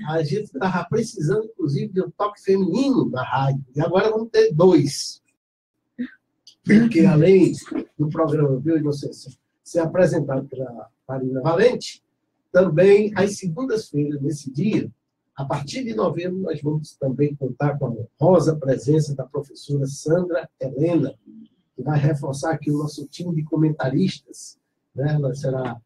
A gente estava precisando, inclusive, de um toque feminino na rádio. E agora vamos ter 2. Porque, além do programa Viu Inocência ser apresentado pela Marina Valente, também, às segundas-feiras, nesse dia, a partir de novembro, nós vamos também contar com a honrosa presença da professora Sandra Helena, que vai reforçar aqui o nosso time de comentaristas. Né? Ela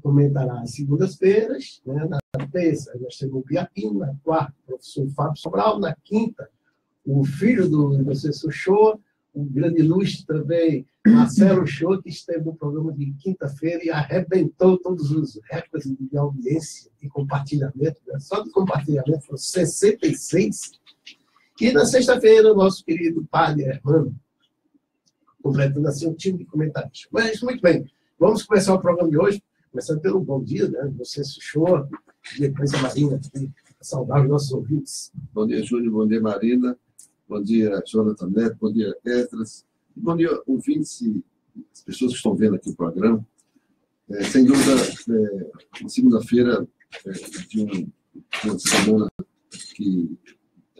comentará às segundas-feiras, né? Na terça, nós temos o Biapino, na quarta, o professor Fábio Sobral, na quinta, o filho do Inocêncio Shoa, o grande ilustre também, Marcelo Shoa, que esteve no programa de quinta-feira e arrebentou todos os recordes de audiência e compartilhamento. Né? Só de compartilhamento foram 66. E na sexta-feira, o nosso querido padre Hermano, completando assim um time de comentários. Mas, muito bem, vamos começar o programa de hoje, começando pelo bom dia, né? Você Shoa, depois a Marina, aqui, saudar os nossos ouvintes. Bom dia, Júlio, bom dia, Marina, bom dia, Jonathan Neto, bom dia, Esdras, bom dia, ouvintes e as pessoas que estão vendo aqui o programa. Sem dúvida, na segunda-feira de uma semana que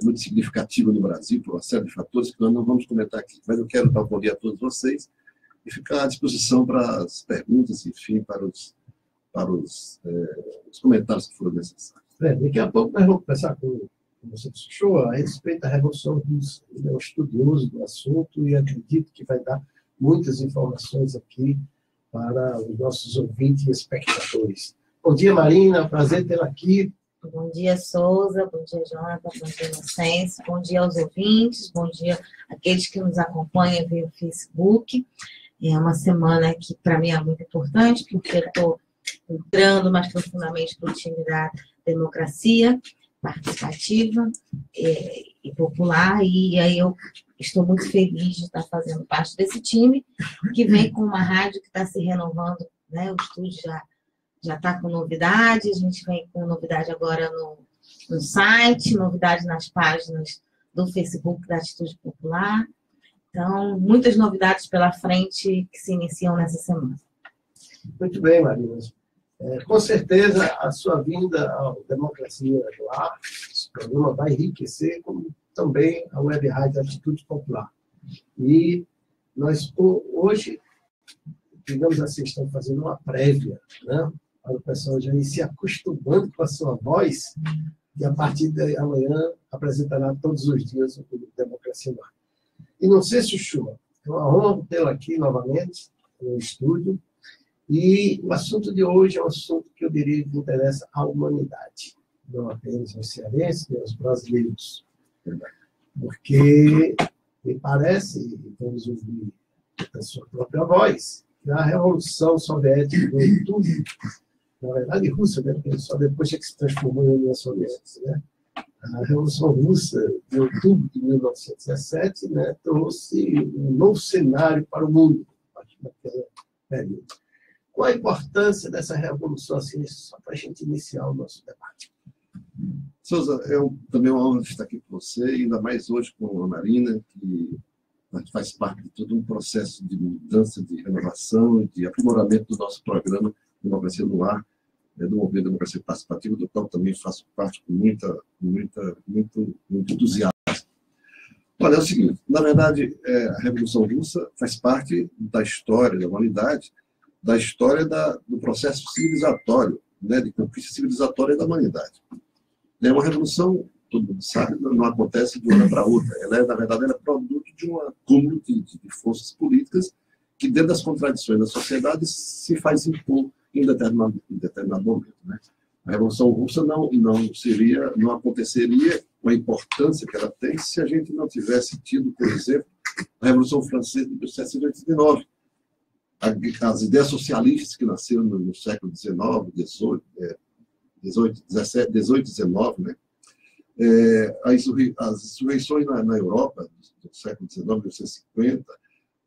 é muito significativa no Brasil, por uma série de fatores que nós não vamos comentar aqui. Mas eu quero dar um bom dia a todos vocês e ficar à disposição para as perguntas, enfim, para os comentários que forem necessários. Daqui a pouco nós vamos conversar com você Shoa a respeito da Revolução Russa. Ele é um estudioso do assunto e acredito que vai dar muitas informações aqui para os nossos ouvintes e espectadores. Bom dia, Marina, prazer tê-la aqui. Bom dia, Souza, bom dia, Jonathan, bom dia, Inocêncio, bom dia aos ouvintes, bom dia àqueles que nos acompanham via Facebook. É uma semana que, para mim, é muito importante, porque eu estou entrando mais profundamente no time da democracia participativa e popular, e aí eu estou muito feliz de estar fazendo parte desse time, que vem com uma rádio que está se renovando, né? O estúdio já está com novidade, a gente vem com novidade agora no site, novidade nas páginas do Facebook da Atitude Popular. Então, muitas novidades pela frente que se iniciam nessa semana. Muito bem, Marina. Com certeza, a sua vinda ao Democracia no Ar, esse programa vai enriquecer, como também a Web Rádio Atitude Popular. E nós, hoje, digamos assim, estamos fazendo uma prévia, né? Para o pessoal já ir se acostumando com a sua voz, e a partir de amanhã apresentará todos os dias o Democracia no Ar. E não sei se Shoa, é uma honra tê-lo aqui novamente no estúdio. E o assunto de hoje é um assunto que eu diria que interessa à humanidade, não apenas aos cearenses, nem aos brasileiros. Porque me parece, vamos ouvir a sua própria voz, que a Revolução Soviética do outubro, na verdade russa, né, porque só depois é que se transformou em União Soviética, né? A Revolução Russa de outubro de 1917, né, trouxe um novo cenário para o mundo, a partir daquele período. Qual a importância dessa revolução, assim, só para a gente iniciar o nosso debate? Souza, também é uma honra estar aqui com você, ainda mais hoje com a Marina, que faz parte de todo um processo de mudança, de renovação e de aprimoramento do nosso programa Democracia no Ar, do Movimento Democracia Participativa, do qual também faço parte com muito entusiasmo. Olha, é o seguinte, na verdade, a Revolução Russa faz parte da história da humanidade, da história do processo civilizatório, né, de conquista civilizatória da humanidade. É uma revolução, todo mundo sabe, não acontece de uma hora para outra. Na verdade, ela é produto de um acúmulo de forças políticas que, dentro das contradições da sociedade, se faz impor em determinado momento. Né? A Revolução Russa não aconteceria com a importância que ela tem se a gente não tivesse tido, por exemplo, a Revolução Francesa de 1789. As ideias socialistas que nasceram no século XIX, XVIII, XIX, né? As insurreições na Europa do século XIX, 1950,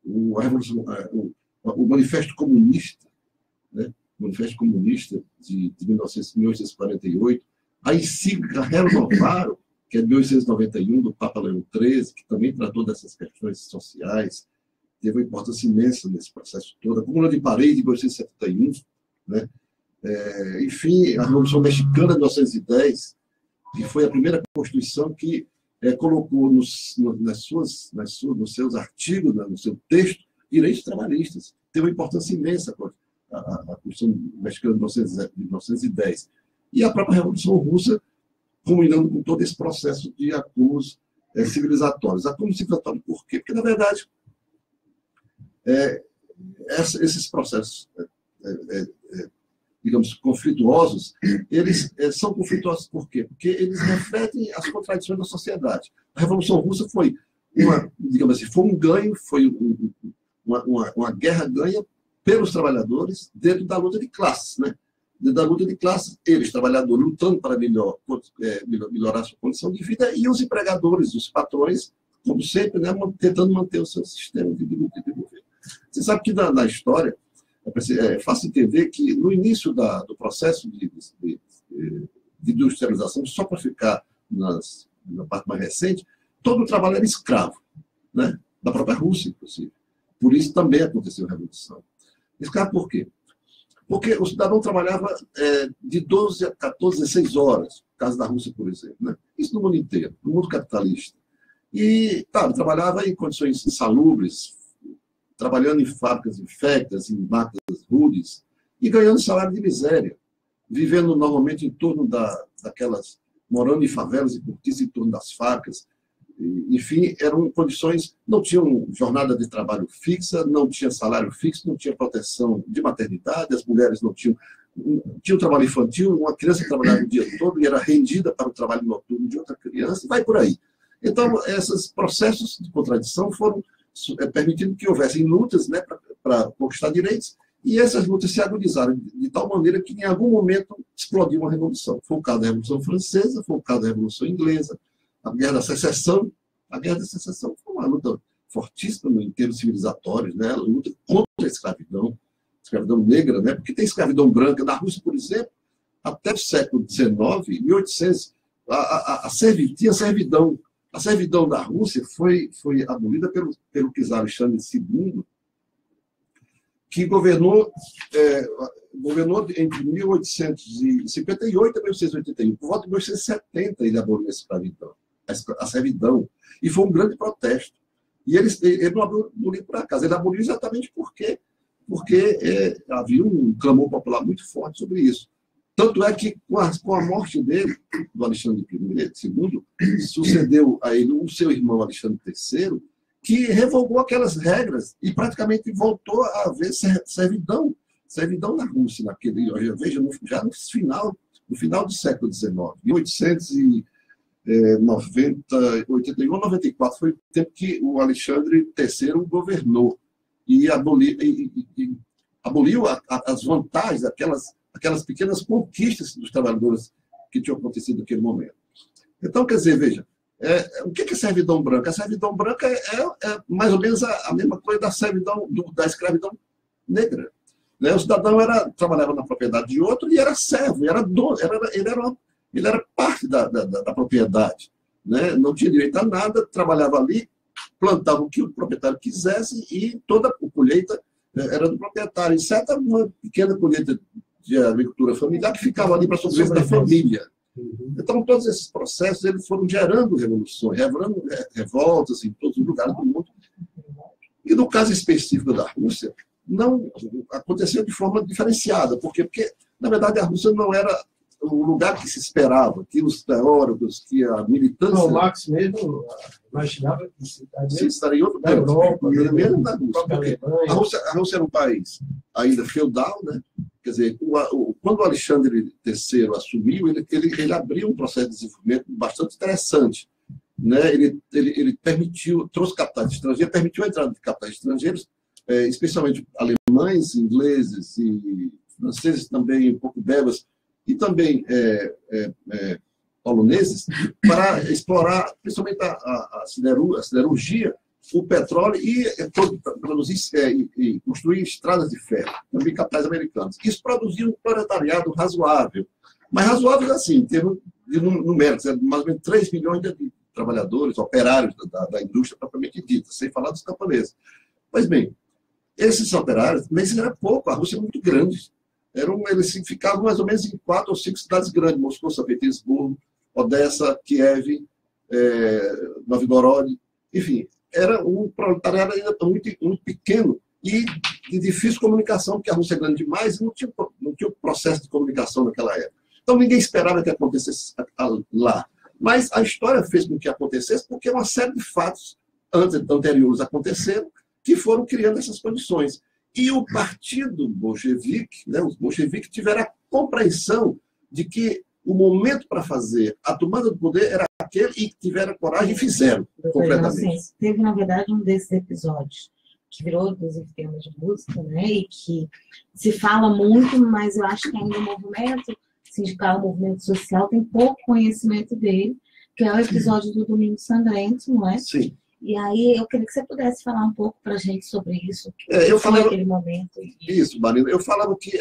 o Manifesto Comunista, né? O Manifesto Comunista de 1848, a encíclica Renovaram, que é de 1891, do Papa Leão XIII, que também tratou dessas questões sociais, teve uma importância imensa nesse processo todo. A Comuna de Paris, de 1871, né? Enfim, a Revolução Mexicana de 1910, que foi a primeira Constituição que colocou nos seus artigos, no seu texto, direitos trabalhistas. Tem uma importância imensa a Constituição mexicana de 1910. E a própria Revolução Russa, combinando com todo esse processo de acúmulos civilizatórios. Acúmulos civilizatórios por quê? Porque, na verdade, esses processos, digamos, conflituosos, eles são conflituosos por quê? Porque eles refletem as contradições da sociedade. A Revolução Russa foi digamos assim, foi um ganho, foi uma guerra ganha pelos trabalhadores dentro da luta de classes, né? Dentro da luta de classes, eles, trabalhadores, lutando para melhorar a sua condição de vida, e os empregadores, os patrões, como sempre, né, tentando manter o seu sistema de luta e de governo. Você sabe que na história, é fácil entender que no início do processo de industrialização, só para ficar na parte mais recente, todo o trabalho era escravo, né? Da própria Rússia, inclusive. Por isso também aconteceu a Revolução. Escravo por quê? Porque o cidadão trabalhava de 12 a 14, 16 horas, no caso da Rússia, por exemplo. Né? Isso no mundo inteiro, no mundo capitalista. E, trabalhava em condições insalubres, trabalhando em fábricas infectas, em máquinas rudes, e ganhando salário de miséria, vivendo normalmente em torno morando em favelas e cortiços em torno das fábricas. Enfim, eram condições, não tinham jornada de trabalho fixa, não tinha salário fixo, não tinha proteção de maternidade, as mulheres não tinham trabalho infantil, uma criança trabalhava o dia todo e era rendida para o trabalho noturno de outra criança, e vai por aí. Então, esses processos de contradição foram permitindo que houvessem lutas, né, para conquistar direitos, e essas lutas se agudizaram de tal maneira que em algum momento explodiu uma revolução. Foi o caso da Revolução Francesa, foi o caso da Revolução Inglesa, a Guerra da Secessão. A Guerra da Secessão foi uma luta fortíssima em termos civilizatórios, né? A luta contra a escravidão negra, né? Porque tem escravidão branca. Na Rússia, por exemplo, até o século XIX, 1800, tinha servidão. A servidão da Rússia foi abolida pelo czar Alexandre II, que governou entre 1858 e 1881. Por volta de 1870, ele aboliu a servidão. E foi um grande protesto. E ele não aboliu por acaso, ele aboliu exatamente porque havia um clamor popular muito forte sobre isso. Tanto é que, com a morte dele, do Alexandre II, sucedeu a ele o seu irmão Alexandre III, que revogou aquelas regras e praticamente voltou a haver servidão na Rússia, veja, já no final do século XIX, 1881, 94, foi o tempo que o Alexandre III governou e aboliu as vantagens, aquelas pequenas conquistas dos trabalhadores que tinham acontecido naquele momento. Então, quer dizer, veja, o que é servidão branca? A servidão branca é mais ou menos a mesma coisa da escravidão negra. Né? O cidadão trabalhava na propriedade de outro e era servo, era dono, ele era parte da propriedade. Né? Não tinha direito a nada, trabalhava ali, plantava o que o proprietário quisesse e toda a colheita era do proprietário, exceto uma pequena colheita de agricultura familiar que ficava ali para a sobrevivência da família. Então, todos esses processos eles foram gerando revoluções, revoltas em todos os lugares do mundo. E no caso específico da Rússia, não aconteceu de forma diferenciada. Por quê? Porque, na verdade, a Rússia não era o lugar que se esperava, que os teóricos, que a militância... Não, o Marx mesmo imaginava que estaria em outro da Europa, mesmo da Rússia. A Rússia era um país ainda feudal, né? Quer dizer, quando o Alexandre III assumiu, ele abriu um processo de desenvolvimento bastante interessante. Né? Ele trouxe capitais estrangeiros, permitiu a entrada de capitais estrangeiros, especialmente alemães, ingleses e franceses também, um pouco belgas, e também poloneses, para explorar principalmente a siderurgia, o petróleo e produzir e construir estradas de ferro, também capitais americanos. Isso produziu um proletariado razoável, mas razoável assim, em termos de numéricos, mais ou menos 3 milhões de trabalhadores, operários da indústria propriamente dita, sem falar dos camponeses. Pois bem, esses operários, mas isso era pouco, a Rússia é muito grande. Eles ficavam mais ou menos em 4 ou 5 cidades grandes, Moscou, São Petersburgo, Odessa, Kiev, Novgorod, enfim, era um proletariado ainda muito, muito pequeno e de difícil comunicação, porque a Rússia é grande demais e não tinha um processo de comunicação naquela época. Então, ninguém esperava que acontecesse lá. Mas a história fez com que acontecesse, porque uma série de fatos anteriores aconteceram que foram criando essas condições. E o partido bolchevique, né, os bolcheviques tiveram a compreensão de que o momento para fazer a tomada do poder era aquele e tiveram coragem e fizeram completamente. Teve, na verdade, um desses episódios que virou, inclusive, tema de música, né, e que se fala muito, mas eu acho que ainda o movimento sindical, o movimento social, tem pouco conhecimento dele, que é o episódio do Domingo Sangrento, não é? Sim. E aí eu queria que você pudesse falar um pouco para a gente sobre isso, eu falava naquele momento. Isso, Marina. Eu falava que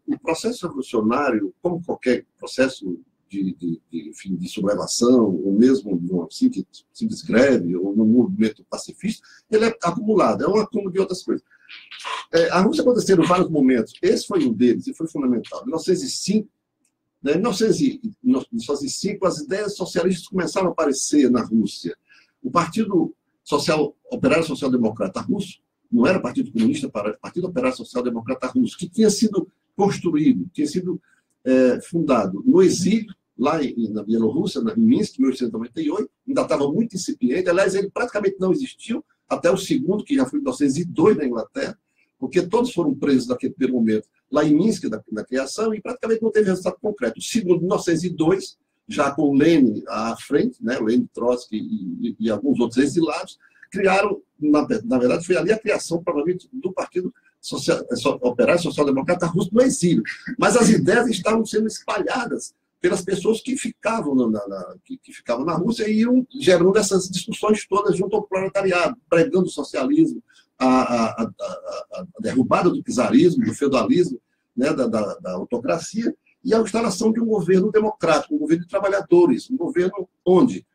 o processo revolucionário, como qualquer processo enfim, de sublevação, ou mesmo de uma simples greve, ou num movimento pacifista, ele é acumulado, é um acúmulo de outras coisas. A Rússia aconteceram vários momentos, esse foi um deles, e foi fundamental. Em 1905, em 1905, as ideias socialistas começaram a aparecer na Rússia. O Partido Operário Social Democrata Russo não era Partido Comunista, para Partido Operário Social Democrata Russo, que tinha sido construído, tinha sido fundado no exílio, lá na Bielorrússia, em Minsk, em 1898, ainda estava muito incipiente. Aliás, ele praticamente não existiu, até o segundo, que já foi em 1902 na Inglaterra, porque todos foram presos naquele primeiro momento, lá em Minsk, na criação, e praticamente não teve resultado concreto. O segundo, em 1902, já com o Lenin à frente, né, o Lenin, Trotsky e alguns outros exilados, criaram, na verdade, foi ali a criação, provavelmente, do Partido Operário Social-Democrata Russo no exílio. Mas as ideias estavam sendo espalhadas pelas pessoas que ficavam na Rússia e iam gerando essas discussões todas junto ao proletariado, pregando o socialismo, a derrubada do czarismo, do feudalismo, né, da autocracia, e a instalação de um governo democrático, um governo de trabalhadores, um governo onde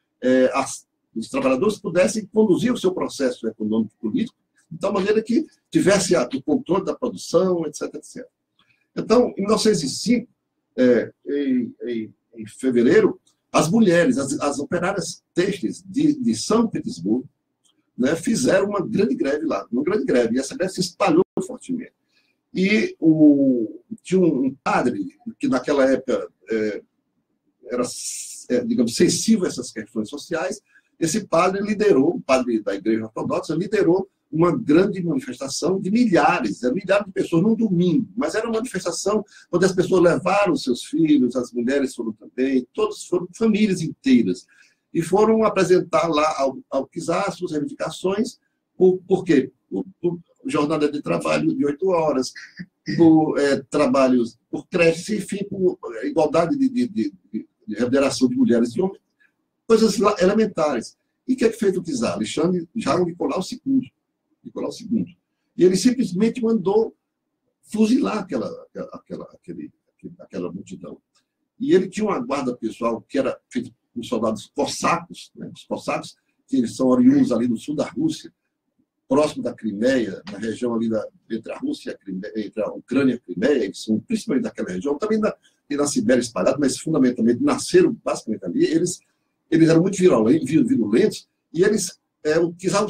os trabalhadores pudessem conduzir o seu processo econômico e político de tal maneira que tivesse o controle da produção, etc, etc. Então, em 1905, em fevereiro, as mulheres, as operárias têxteis de São Petersburgo, né, fizeram uma grande greve lá, e essa greve se espalhou fortemente. E tinha um padre que naquela época era, digamos, sensível a essas questões sociais. Esse padre liderou, o padre da Igreja Ortodoxa, liderou uma grande manifestação de milhares de pessoas num domingo, mas era uma manifestação onde as pessoas levaram seus filhos, as mulheres foram também, todos foram, famílias inteiras, e foram apresentar lá ao czar suas reivindicações. Por quê? Por jornada de trabalho de 8 horas, por trabalhos, por creche, enfim, por igualdade de remuneração de mulheres e homens, coisas elementares. E o que é que fez o czar? Alexandre já Nicolau II. E ele simplesmente mandou fuzilar aquela multidão. E ele tinha uma guarda pessoal que era feita por soldados cossacos, né? Os cossacos, que eles são oriundos ali do sul da Rússia, próximo da Crimeia, na região ali entre a Rússia e a Crimeia, entre a Ucrânia e a Crimeia, eles são principalmente daquela região, também na Sibéria espalhado, mas fundamentalmente nasceram basicamente ali. Eles eram muito virulentos, e o czar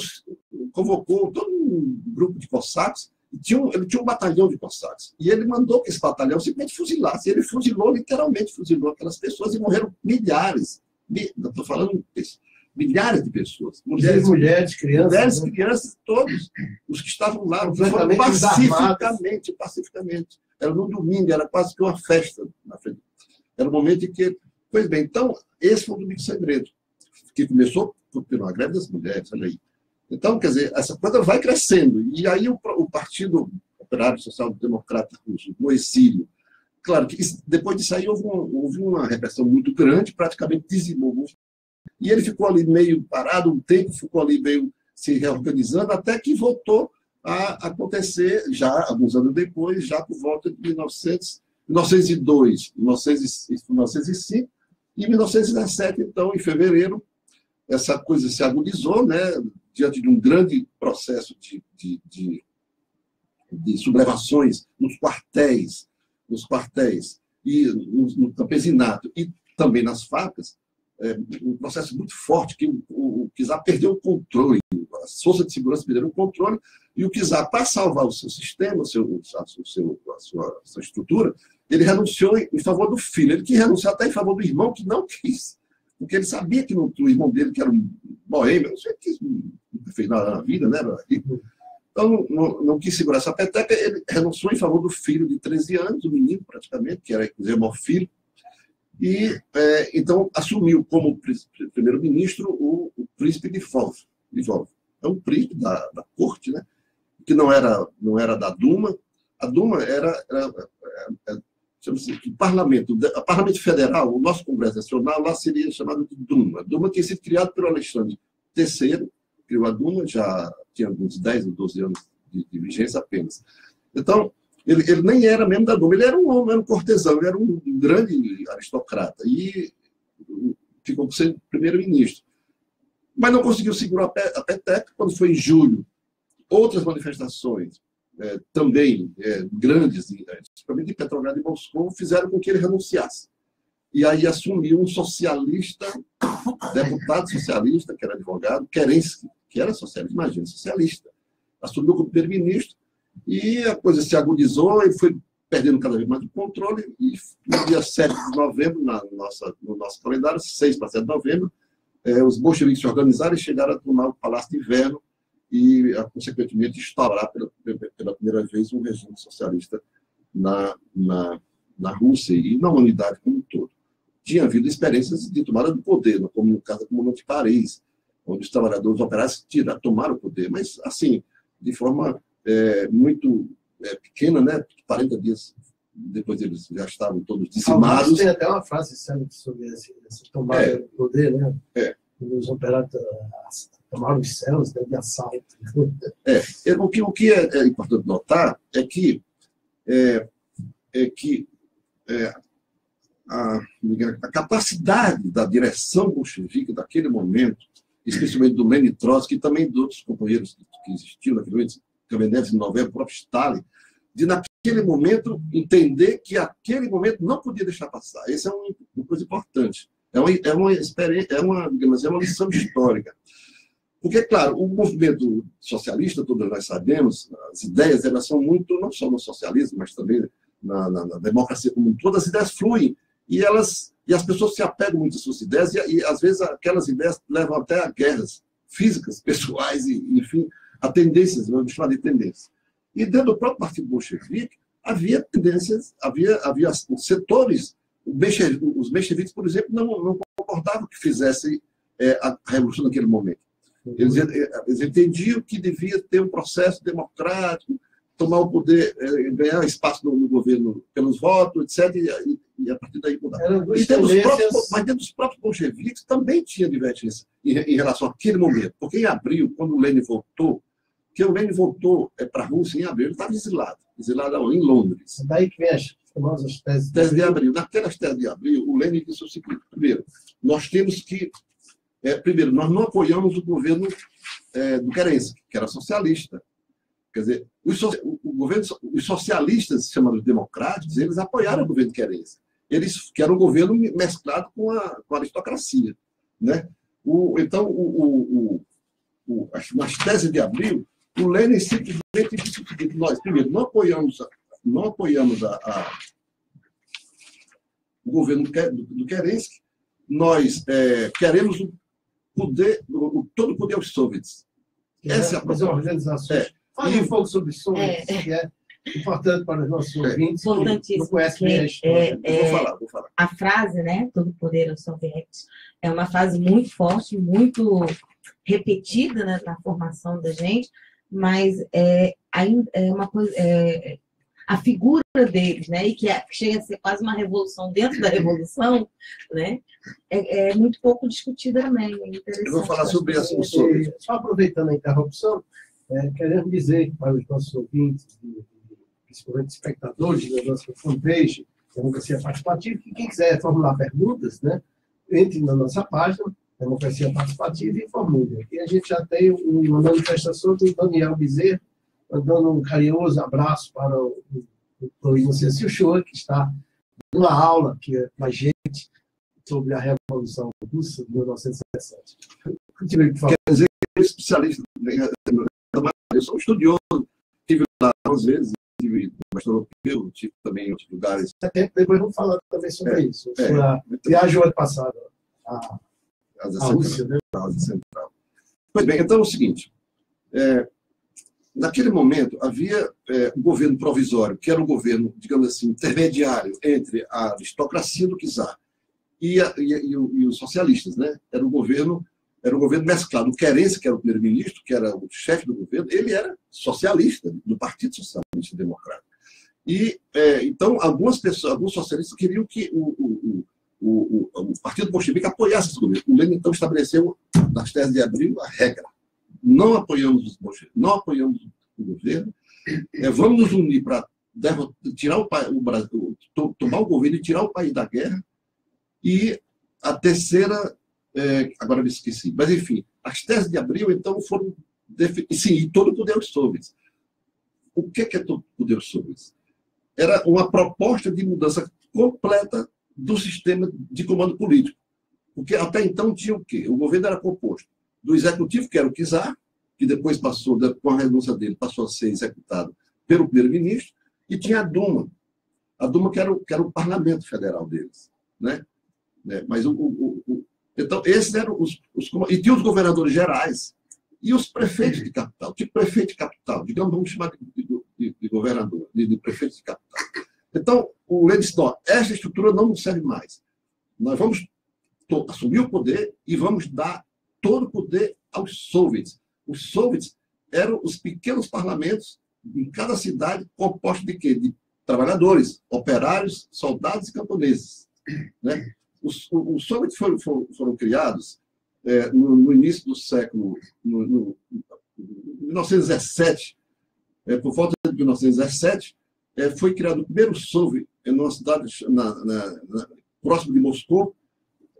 convocou todo um grupo de cossacos, ele tinha um batalhão de cossacos, e ele mandou que esse batalhão simplesmente fuzilasse. Ele fuzilou, literalmente fuzilou aquelas pessoas, e morreram milhares, estou falando isso, milhares de pessoas. Mulheres, crianças, todos os que estavam lá, foram pacificamente. Era no domingo, era quase que uma festa na frente. Era o momento em que... Pois bem, então, esse foi o Domingo Sangrento, que começou por uma greve das mulheres, olha aí. Então, quer dizer, essa coisa vai crescendo. E aí o Partido Operário Social Democrata Russo, no exílio, claro que depois disso aí houve uma repressão muito grande, praticamente dizimou. E ele ficou ali meio parado um tempo, ficou ali meio se reorganizando, até que voltou a acontecer, já alguns anos depois, já por volta de 1902, 1905, e em 1917, então, em fevereiro, essa coisa se agudizou, né, diante de um grande processo de sublevações nos quartéis e no campesinato, e também nas facas, um processo muito forte, que o Kizar perdeu o controle, as forças de segurança perderam o controle, e o Kizar, para salvar o seu sistema, a sua estrutura, ele renunciou em favor do filho. Ele quis renunciar até em favor do irmão, que não quis, porque ele sabia que o irmão dele, que era um boêmio, não sei o que nunca fez nada na vida, né? Então, não quis segurar essa peteca, ele renunciou em favor do filho de 13 anos, o menino, praticamente, que era, inclusive, o maior filho, e então assumiu como primeiro-ministro o príncipe de Lvov. É um príncipe da corte, né? Que não era da Duma. A Duma era o parlamento federal, o nosso Congresso Nacional, lá seria chamado de Duma. A Duma tinha sido criado pelo Alexandre III, criou a Duma, já tinha uns 10 ou 12 anos de vigência apenas. Então, ele nem era membro da Duma, ele era um homem, era um cortesão, ele era um grande aristocrata, e ficou sendo primeiro-ministro. Mas não conseguiu segurar a peteca. Quando foi em julho, outras manifestações, também grandes, principalmente em Petrogrado e Moscou, fizeram com que ele renunciasse. E aí assumiu um socialista, deputado socialista, que era advogado, Kerensky, que era socialista, imagina, socialista. Assumiu como primeiro-ministro, e a coisa se agudizou e foi perdendo cada vez mais o controle, e no dia 7 de novembro, no nosso calendário, 6 para 7 de novembro, os bolcheviques se organizaram e chegaram a tomar o Palácio de Inverno e, consequentemente, instaurar pela primeira vez um regime socialista na Rússia e na humanidade como um todo. Tinha havido experiências de tomada do poder, como no caso da Comuna de Paris, onde os trabalhadores operários tomaram o poder, mas, assim, de forma muito pequena, né? 40 dias depois eles já estavam todos dizimados. Tem até uma frase sobre essa tomada do poder, né? Os operários tomaram os céus de assalto. O que é importante notar é que a capacidade da direção bolchevique daquele momento, especialmente do Lenin Trotsky e também de outros companheiros que existiam naquele momento, Kamenev, em novembro, o próprio Stalin, de naquele momento entender que aquele momento não podia deixar passar. Essa é uma coisa importante. Digamos, é uma lição histórica. Porque, claro, o movimento socialista, todos nós sabemos, as ideias elas são muito, não só no socialismo, mas também na democracia como um todo, as ideias fluem e as pessoas se apegam muito às suas ideias e às vezes, aquelas ideias levam até a guerras físicas, pessoais, e, enfim, a tendências, vamos chamar de tendências. E dentro do próprio Partido Bolchevique, havia tendências, havia os setores, os mencheviques, por exemplo, não concordavam que fizessem a revolução naquele momento. Eles entendiam que devia ter um processo democrático, tomar o poder, ganhar espaço no governo pelos votos, etc., e a partir daí mudar. Mas dentro dos próprios bolcheviques também tinha divergência em relação àquele momento. Porque em abril, quando o Lenin voltou, para a Rússia em abril, ele estava exilado em Londres. Daí que vem as famosas teses de abril. Naquelas teses de abril, o Lenin disse o seguinte: primeiro, nós temos que... nós não apoiamos o governo do Kerensky, que era socialista. Quer dizer, os socialistas, chamados democráticos, eles apoiaram o governo Kerensky. Eles que era um governo mesclado com a aristocracia, né? Nas teses de abril, o Lenin simplesmente disse o seguinte: nós, primeiro, não apoiamos o governo do Kerensky, nós queremos todo o poder aos soviets. Essa é a as organizações. Fale um pouco sobre soviets, que é importante para os nossos ouvintes que não conhecem bem a história. Vou falar. A frase, né, todo poder aos soviets, é uma frase muito forte, muito repetida, né, na formação da gente, mas ainda é uma coisa... a figura deles, né, e que chega a ser quase uma revolução dentro da revolução, né, é muito pouco discutida também. Eu vou falar sobre isso. Só aproveitando a interrupção, queremos dizer para os nossos ouvintes, principalmente espectadores da nossa fanpage, Democracia Participativa, que quem quiser formular perguntas, né, entre na nossa página, Democracia Participativa, e formule. Aqui a gente já tem uma manifestação do Daniel Bezerra, dando um carinhoso abraço para o Inocêncio Shoa, que está numa aula aqui com a gente, sobre a Revolução Russa de 1917. Quer dizer que eu sou especialista, eu sou um estudioso, estive lá algumas vezes, estive no Leste Europeu, estive também em outros lugares. Depois vamos falar também sobre isso. Foi a viagem ano passado à Rússia, né? Ásia Central. Pois bem, então é o seguinte, naquele momento havia um governo provisório, que era um governo, digamos assim, intermediário entre a aristocracia do czar e os socialistas, né? Era um governo mesclado. O Kerensky, que era o primeiro-ministro, que era o chefe do governo, ele era socialista, do Partido Socialista Democrático. E, então, alguns socialistas queriam que o Partido Bolchevique apoiasse esse governo. O Lenin, então, estabeleceu, nas 10 de abril, a regra. Não apoiamos os bolcheviques, não apoiamos o governo, vamos nos unir para tirar o Brasil, tomar o governo e tirar o país da guerra. E a terceira, agora me esqueci, mas enfim, as 10 de abril, então, foram sim, e todo o poder aos soviets. O que é todo o poder aos soviets? Era uma proposta de mudança completa do sistema de comando político. Porque até então tinha o quê? O governo era composto do executivo, que era o czar, que depois passou, com a renúncia dele, passou a ser executado pelo primeiro-ministro, e tinha a Duma. A Duma que era o parlamento federal deles. Né? Mas então, esses eram e tinha os governadores gerais e os prefeitos de capital. Tipo prefeito de capital, digamos, vamos chamar de governador, de prefeito de capital. Então, o Lenin disse, essa estrutura não nos serve mais. Nós vamos assumir o poder e vamos dar todo o poder aos soviets. Os soviets eram os pequenos parlamentos em cada cidade, compostos de quê? De trabalhadores, operários, soldados e camponeses. Né? Os soviets foram criados no início do século, em 1917, por volta de 1917, foi criado o primeiro soviet em uma cidade próximo de Moscou,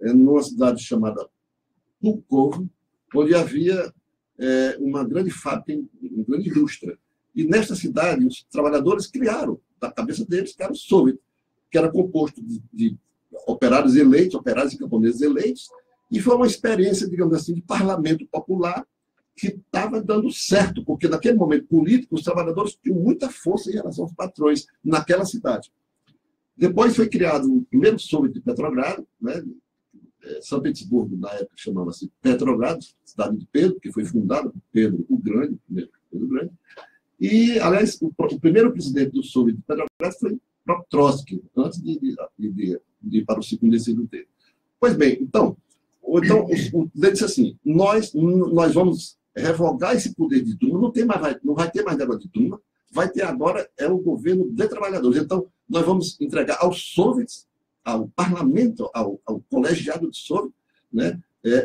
numa cidade chamada Pulkovo, onde havia uma grande fábrica, uma grande indústria. E nesta cidade, os trabalhadores criaram, da cabeça deles, que era o soviet, que era composto de operários eleitos, operários e camponeses eleitos, e foi uma experiência, digamos assim, de parlamento popular que estava dando certo, porque naquele momento político os trabalhadores tinham muita força em relação aos patrões naquela cidade. Depois foi criado o primeiro soviet de Petrogrado, né? São Petersburgo, na época, chamava-se Petrogrado, cidade de Pedro, que foi fundada por Pedro o Grande, primeiro Pedro o Grande. E, aliás, o primeiro presidente do soviet de Petrogrado foi Trotsky, antes de ir para o segundo descida dele. Pois bem, então ele disse assim, nós vamos revogar esse poder de Duma, não vai ter mais negócio de Duma, vai ter agora o governo de trabalhadores. Então, nós vamos entregar aos soviets, ao parlamento, ao colegiado de soviets, né,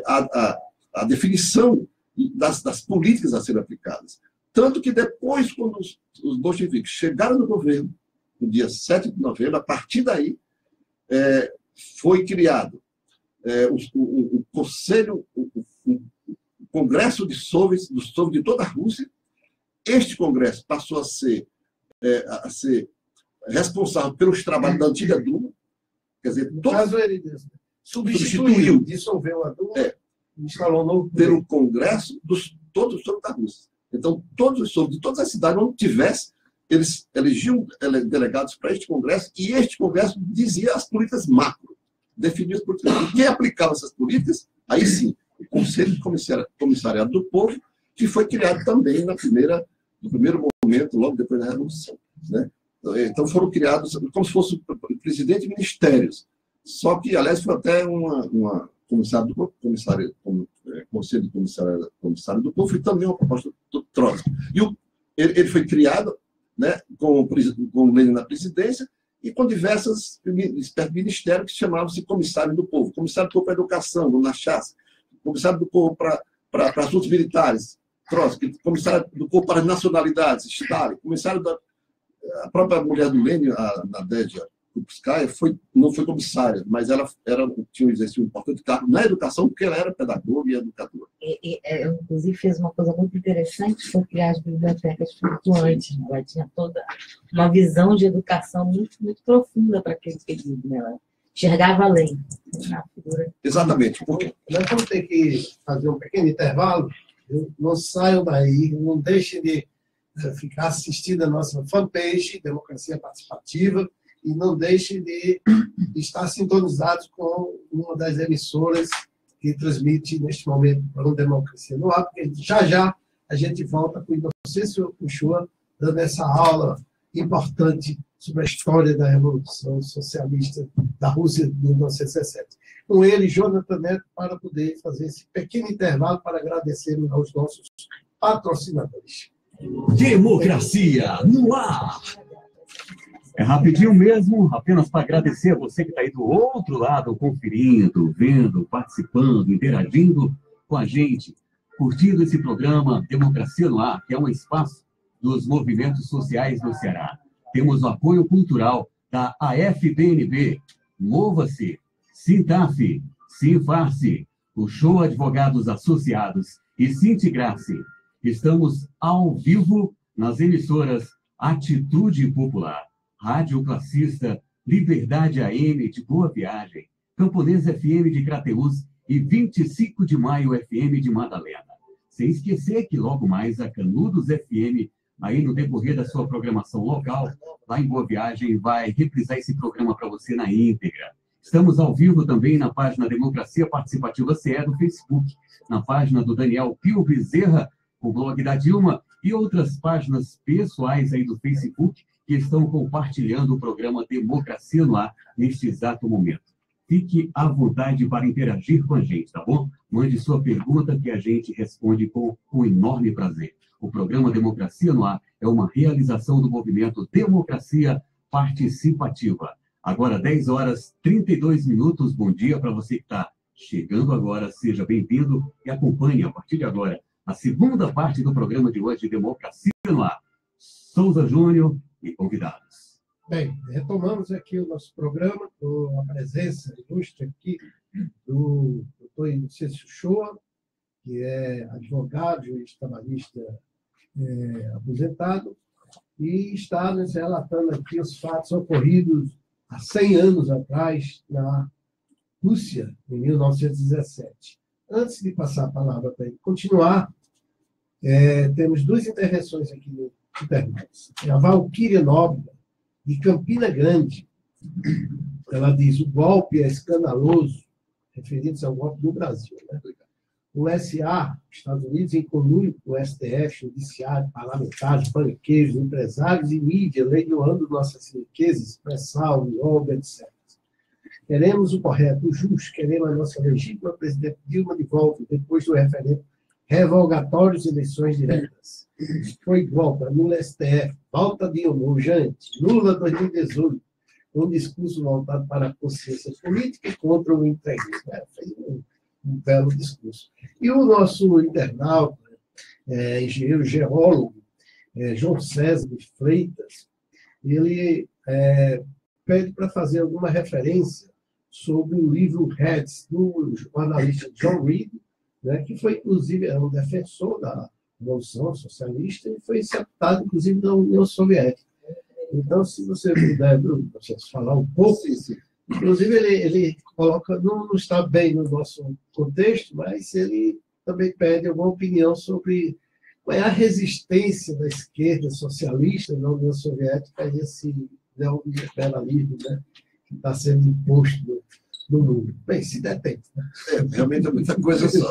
a definição das políticas a serem aplicadas. Tanto que depois, quando os bolcheviques chegaram no governo, no dia 7 de novembro, a partir daí, foi criado o Conselho, o Congresso de Soviets, de toda a Rússia. Este congresso passou a ser responsável pelos trabalhos da antiga Duma. Quer dizer, no caso, ele substituiu, dissolveu a Duma, instalou um novo pelo Congresso todos os soviets da Rússia. Então, todos os soviets de todas as cidades onde tivesse, eles elegiam delegados para este congresso, e este congresso dizia as políticas macro, definia as políticas. E quem aplicava essas políticas, aí sim, o Conselho de Comissariado do Povo, que foi criado também no primeiro momento, logo depois da Revolução. Né? Então foram criados como se fosse o presidente de ministérios. Só que, aliás, foi até uma Conselho de Comissário do Povo, e também uma proposta do Trotsky. E ele foi criado, né, com o Lenin na presidência e com diversas ministérios que chamavam-se Comissário do Povo. Comissário do Povo para a Educação, do Nachas. Comissário do Povo para Assuntos Militares, Trotsky. Comissário do Povo para as Nacionalidades, Stalin. Comissário a própria mulher do Lenin, a Nadeja Krupskaya, não foi comissária, mas ela tinha exercido um importante cargo na educação, porque ela era pedagoga e educadora. Inclusive, fez uma coisa muito interessante, foi criar as bibliotecas flutuantes. Ela tinha toda uma visão de educação muito, muito profunda para aquele período. Né? Ela enxergava além na figura. Exatamente. Porque nós vamos ter que fazer um pequeno intervalo. Não saiam daí, não deixem de ficar assistindo a nossa fanpage, Democracia Participativa, e não deixem de estar sintonizados com uma das emissoras que transmite, neste momento, para uma Democracia no Ar, porque já a gente volta com o Inocêncio Uchoa, dando essa aula importante sobre a história da Revolução Socialista da Rússia de 1917. Com ele, Jonathan Neto, para poder fazer esse pequeno intervalo para agradecermos aos nossos patrocinadores. Democracia no Ar! É rapidinho mesmo, apenas para agradecer a você que está aí do outro lado, conferindo, vendo, participando, interagindo com a gente, curtindo esse programa Democracia no Ar, que é um espaço dos movimentos sociais do Ceará. Temos o apoio cultural da AFPNB, Mova-se, Sintaf, Sinfarce, o Show Advogados Associados e Sintigrace. Estamos ao vivo nas emissoras Atitude Popular, Rádio Classista, Liberdade AM de Boa Viagem, Camponês FM de Crateús e 25 de Maio FM de Madalena. Sem esquecer que logo mais a Canudos FM, aí no decorrer da sua programação local, lá em Boa Viagem, vai reprisar esse programa para você na íntegra. Estamos ao vivo também na página Democracia Participativa CE do Facebook, na página do Daniel Pio Bezerra, o blog da Dilma e outras páginas pessoais aí do Facebook que estão compartilhando o programa Democracia no Ar neste exato momento. Fique à vontade para interagir com a gente, tá bom? Mande sua pergunta que a gente responde com enorme prazer. O programa Democracia no Ar é uma realização do movimento Democracia Participativa. Agora, 10 horas 32 minutos. Bom dia para você que está chegando agora. Seja bem-vindo e acompanhe a partir de agora a segunda parte do programa de hoje, Democracia no Ar. Souza Júnior e convidados. Bem, retomamos aqui o nosso programa com a presença ilustre aqui do Dr. Inocêncio Uchoa, que é advogado e trabalhista aposentado, e está nos relatando aqui os fatos ocorridos há 100 anos atrás na Rússia, em 1917. Antes de passar a palavra para ele continuar, temos duas intervenções aqui no internet. A Valquíria Nóbrega, de Campina Grande, ela diz: o golpe é escandaloso, referindo-se ao golpe do Brasil. Né? O SA, Estados Unidos, em conluio com o STF, judiciário, parlamentares, banqueiros, empresários e mídia, leiloando nossas riquezas, pré-sal, yoga, etc. Queremos o correto, o justo, queremos a nossa legítima presidente Dilma de volta, depois do referendo revogatório de eleições diretas. Foi golpe, anula STF, volta Dilma, urgente, Lula 2018, um discurso voltado para a consciência política e contra o entreguismo. Fez um belo discurso. E o nosso internauta, engenheiro geólogo, João César de Freitas, ele pede para fazer alguma referência sobre o livro Heads, do jornalista John Reed, né, que foi, inclusive, um defensor da Revolução Socialista e foi sepultado, inclusive, na União Soviética. Então, se você puder, Bruno, falar um pouco, inclusive, ele coloca, não está bem no nosso contexto, mas ele também pede alguma opinião sobre qual é a resistência da esquerda socialista na União Soviética a esse neoliberalismo, né, que está sendo imposto no mundo. Bem, se der tempo. Né? Realmente é muita coisa só.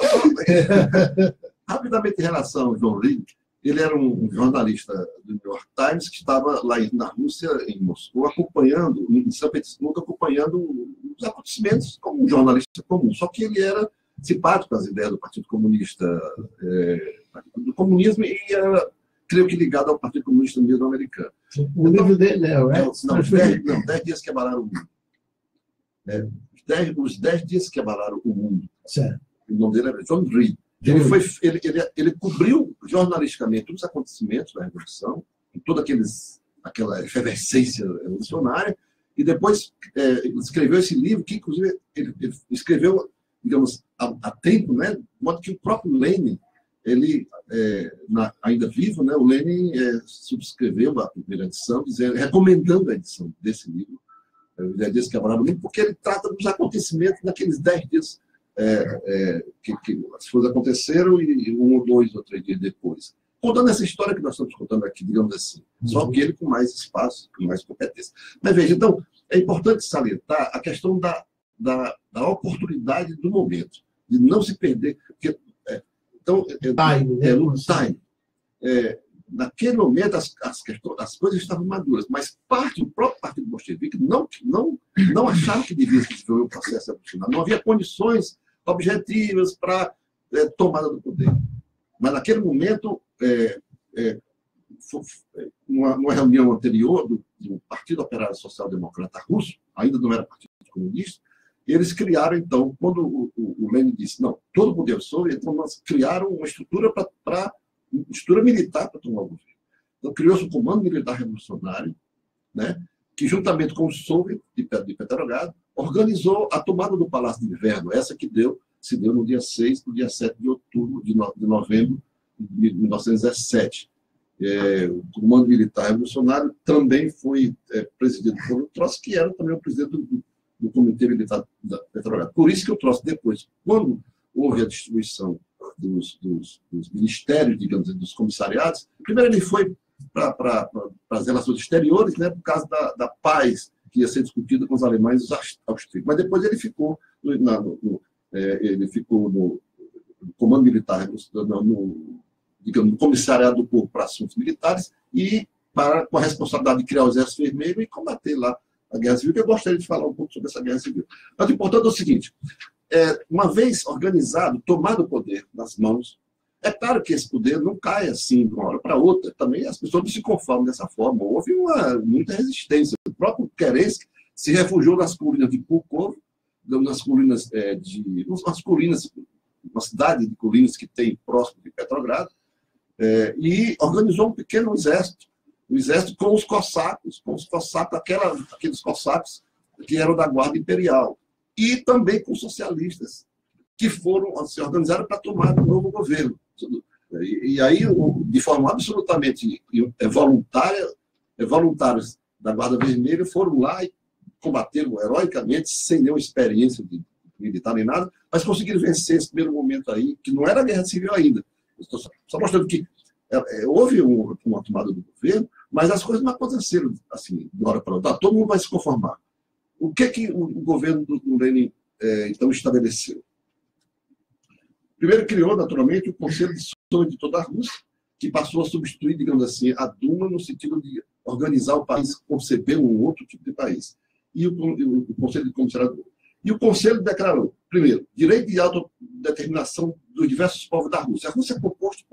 Rapidamente, em relação ao John Reed, ele era um jornalista do New York Times que estava lá na Rússia, em Moscou, acompanhando, em São Petersburgo, acompanhando os acontecimentos como um jornalista comum. Só que ele era simpático às ideias do Partido Comunista, do comunismo, e era, creio que, ligado ao Partido Comunista mesmo americano. O livro dele, né? Não, 10 dias que abalaram o mundo. Os 10 dias que abalaram o mundo. Certo. O nome dele era John Reed. Ele cobriu jornalisticamente todos os acontecimentos da Revolução, toda aquela efervescência revolucionária, e depois escreveu esse livro, que inclusive ele escreveu, digamos, há tempo, né? De modo que o próprio Lenin, ele, ainda vivo, né? O Lenin subscreveu a primeira edição, recomendando a edição desse livro o dia dias quebra-braço, porque ele trata dos acontecimentos daqueles 10 dias que as coisas aconteceram e 1 ou 2 ou 3 dias depois. Contando essa história que nós estamos contando aqui, digamos assim. Só que ele com mais espaço, com mais competência. Mas veja, então, é importante salientar a questão da oportunidade do momento, de não se perder. Porque, então, no time. Naquele momento, as coisas estavam maduras, mas o próprio Partido Bolchevique não acharam que devia se desenvolver o processo revolucionário. Não havia condições objetivas para tomada do poder. Mas, naquele momento, numa reunião anterior do Partido Operário Social Democrata Russo, ainda não era Partido Comunista, eles criaram, então, quando o Lenin disse, não, todo poder soviético, então nós criaram uma estrutura estrutura militar para tomar o governo. Então, criou-se o Comando Militar Revolucionário, né, que, juntamente com o Soviet de Petrogrado, organizou a tomada do Palácio de Inverno, essa que se deu no dia 6 no dia 7 de outubro de novembro de 1917. O Comando Militar Revolucionário também foi presidido por o Trotsky, que era também o presidente do Comitê Militar da Petrogrado. Por isso que o Trotsky, depois, quando houve a distribuição dos ministérios, digamos, dos comissariados, primeiro ele foi para as relações exteriores, né, por causa da paz que ia ser discutida com os alemães e os austríacos. Mas depois ele ficou no Comando Militar, no Comissariado do Povo para Assuntos Militares e com a responsabilidade de criar o Exército Vermelho e combater lá a Guerra Civil, que eu gostaria de falar um pouco sobre essa Guerra Civil. Mas o importante é o seguinte, uma vez organizado, tomado o poder nas mãos, é claro que esse poder não cai assim de uma hora para outra. Também as pessoas não se conformam dessa forma. Houve muita resistência. O próprio Kerensky se refugiou nas colinas de Pulkovo, nas colinas uma cidade de colinas que tem próximo de Petrogrado, e organizou um pequeno exército, um exército com os cossacos, aqueles cossacos que eram da Guarda Imperial, e também com socialistas, que se organizaram para tomar um novo governo. E aí, de forma absolutamente voluntária, voluntários da Guarda Vermelha foram lá e combateram heroicamente, sem nenhuma experiência militar nem nada, mas conseguiram vencer esse primeiro momento aí, que não era guerra civil ainda. Estou só mostrando que houve uma tomada do governo, mas as coisas não aconteceram assim, de uma hora para outra. Todo mundo vai se conformar. O que o governo do Lenin, então, estabeleceu? Primeiro criou, naturalmente, o Conselho de Soviet de toda a Rússia, que passou a substituir, digamos assim, a Duma no sentido de organizar o país, conceber um outro tipo de país. E o Conselho de Comissariado. E o Conselho declarou, primeiro, direito de autodeterminação dos diversos povos da Rússia. A Rússia é composta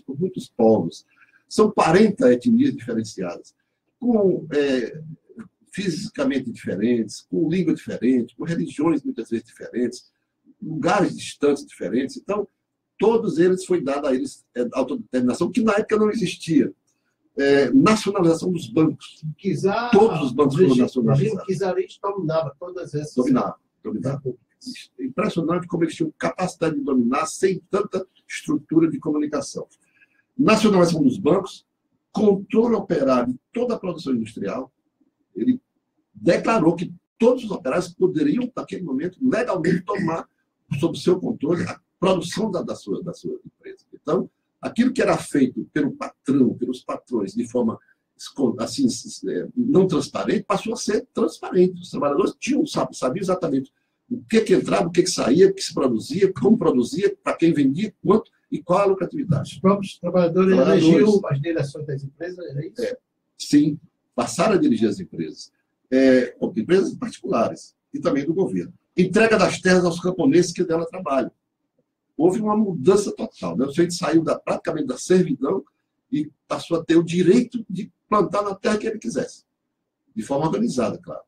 por muitos povos. São 40 etnias diferenciadas, com fisicamente diferentes, com língua diferente, com religiões muitas vezes diferentes, lugares distantes diferentes. Então, todos eles foi dada a eles autodeterminação, que na época não existia. Nacionalização dos bancos. Todos os bancos foram nacionalizados. O czarista dominava todas essas. Dominava. Impressionante como eles tinham capacidade de dominar sem tanta estrutura de comunicação. Nacionalização dos bancos, controle operário de toda a produção industrial. Ele declarou que todos os operários poderiam, naquele momento, legalmente tomar sob seu controle a produção da sua empresa. Então, aquilo que era feito pelo patrão, pelos patrões, de forma assim, não transparente, passou a ser transparente. Os trabalhadores sabiam exatamente o que entrava, o que saía, o que se produzia, como produzia, para quem vendia, quanto e qual a lucratividade. Os próprios trabalhadores elegiam as direções das empresas, era isso? Sim, passaram a dirigir as empresas. Empresas particulares e também do governo. Entrega das terras aos camponeses que dela trabalham. Houve uma mudança total. Né? O sujeito saiu praticamente da servidão e passou a ter o direito de plantar na terra que ele quisesse. De forma organizada, claro.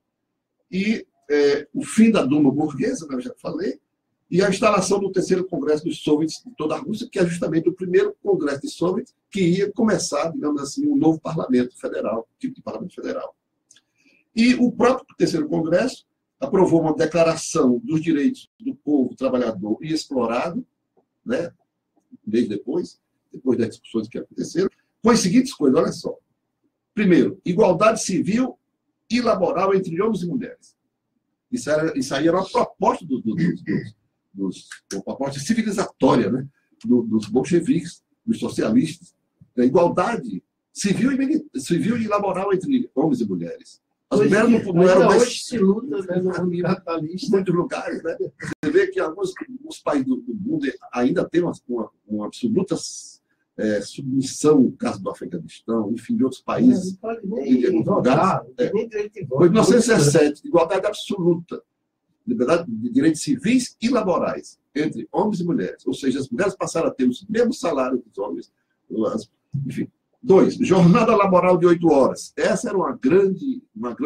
E o fim da Duma burguesa, né, eu já falei, e a instalação do terceiro Congresso dos Soviets de toda a Rússia, que é justamente o primeiro Congresso de Soviets que ia começar, digamos assim, um novo parlamento federal, tipo de parlamento federal. E o próprio terceiro Congresso aprovou uma declaração dos direitos do povo trabalhador e explorado, né, mês depois das discussões que aconteceram, com as seguintes coisas, olha só. Primeiro, igualdade civil e laboral entre homens e mulheres. Isso aí era uma proposta uma proposta civilizatória, né? Dos bolcheviques, dos socialistas, da igualdade civil e laboral entre homens e mulheres. As mulheres não eram mais... Hoje se luta, né, no ambientalista. Em muitos lugares, né? Você vê que alguns países do mundo ainda têm uma absoluta submissão, no caso do Afeganistão, enfim, de outros países. Não pode nem votar, nem direito de voto. Foi em 1917, igualdade absoluta, liberdade de direitos civis e laborais entre homens e mulheres. Ou seja, as mulheres passaram a ter o mesmo salário dos homens. Enfim. 2, jornada laboral de 8 horas. Essa era uma grande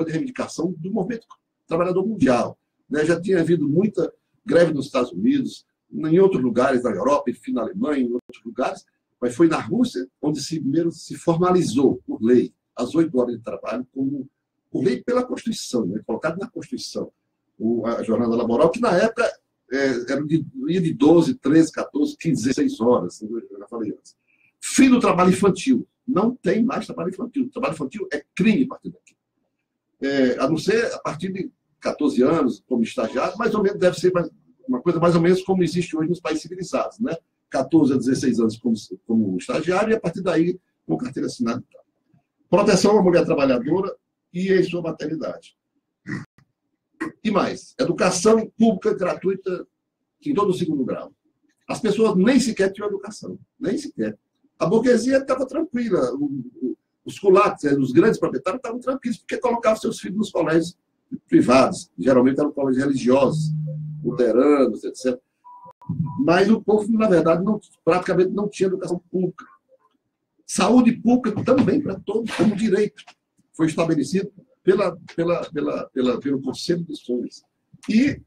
reivindicação do movimento trabalhador mundial, né? Já tinha havido muita greve nos Estados Unidos, em outros lugares da Europa, enfim, na Alemanha, em outros lugares, mas foi na Rússia onde primeiro se formalizou, por lei, as 8 horas de trabalho, por lei pela Constituição, né? Colocado na Constituição, a jornada laboral, que na época ia de 12, 13, 14, 15, 16 horas, eu já falei antes. Fim do trabalho infantil. Não tem mais trabalho infantil. O trabalho infantil é crime a partir daqui. A não ser a partir de 14 anos, como estagiário, mais ou menos deve ser uma coisa mais ou menos como existe hoje nos países civilizados, né? 14 a 16 anos como estagiário e a partir daí com carteira assinada e tal. Proteção à mulher trabalhadora e em sua maternidade. E mais, educação pública gratuita em todo o segundo grau. As pessoas nem sequer tinham educação, nem sequer. A burguesia estava tranquila, os culatos, os grandes proprietários estavam tranquilos, porque colocavam seus filhos nos colégios privados, geralmente eram colégios religiosos, luteranos, etc. Mas o povo, na verdade, praticamente não tinha educação pública. Saúde pública também para todos, como direito. Foi estabelecido pelo Conselho de Sonhos. E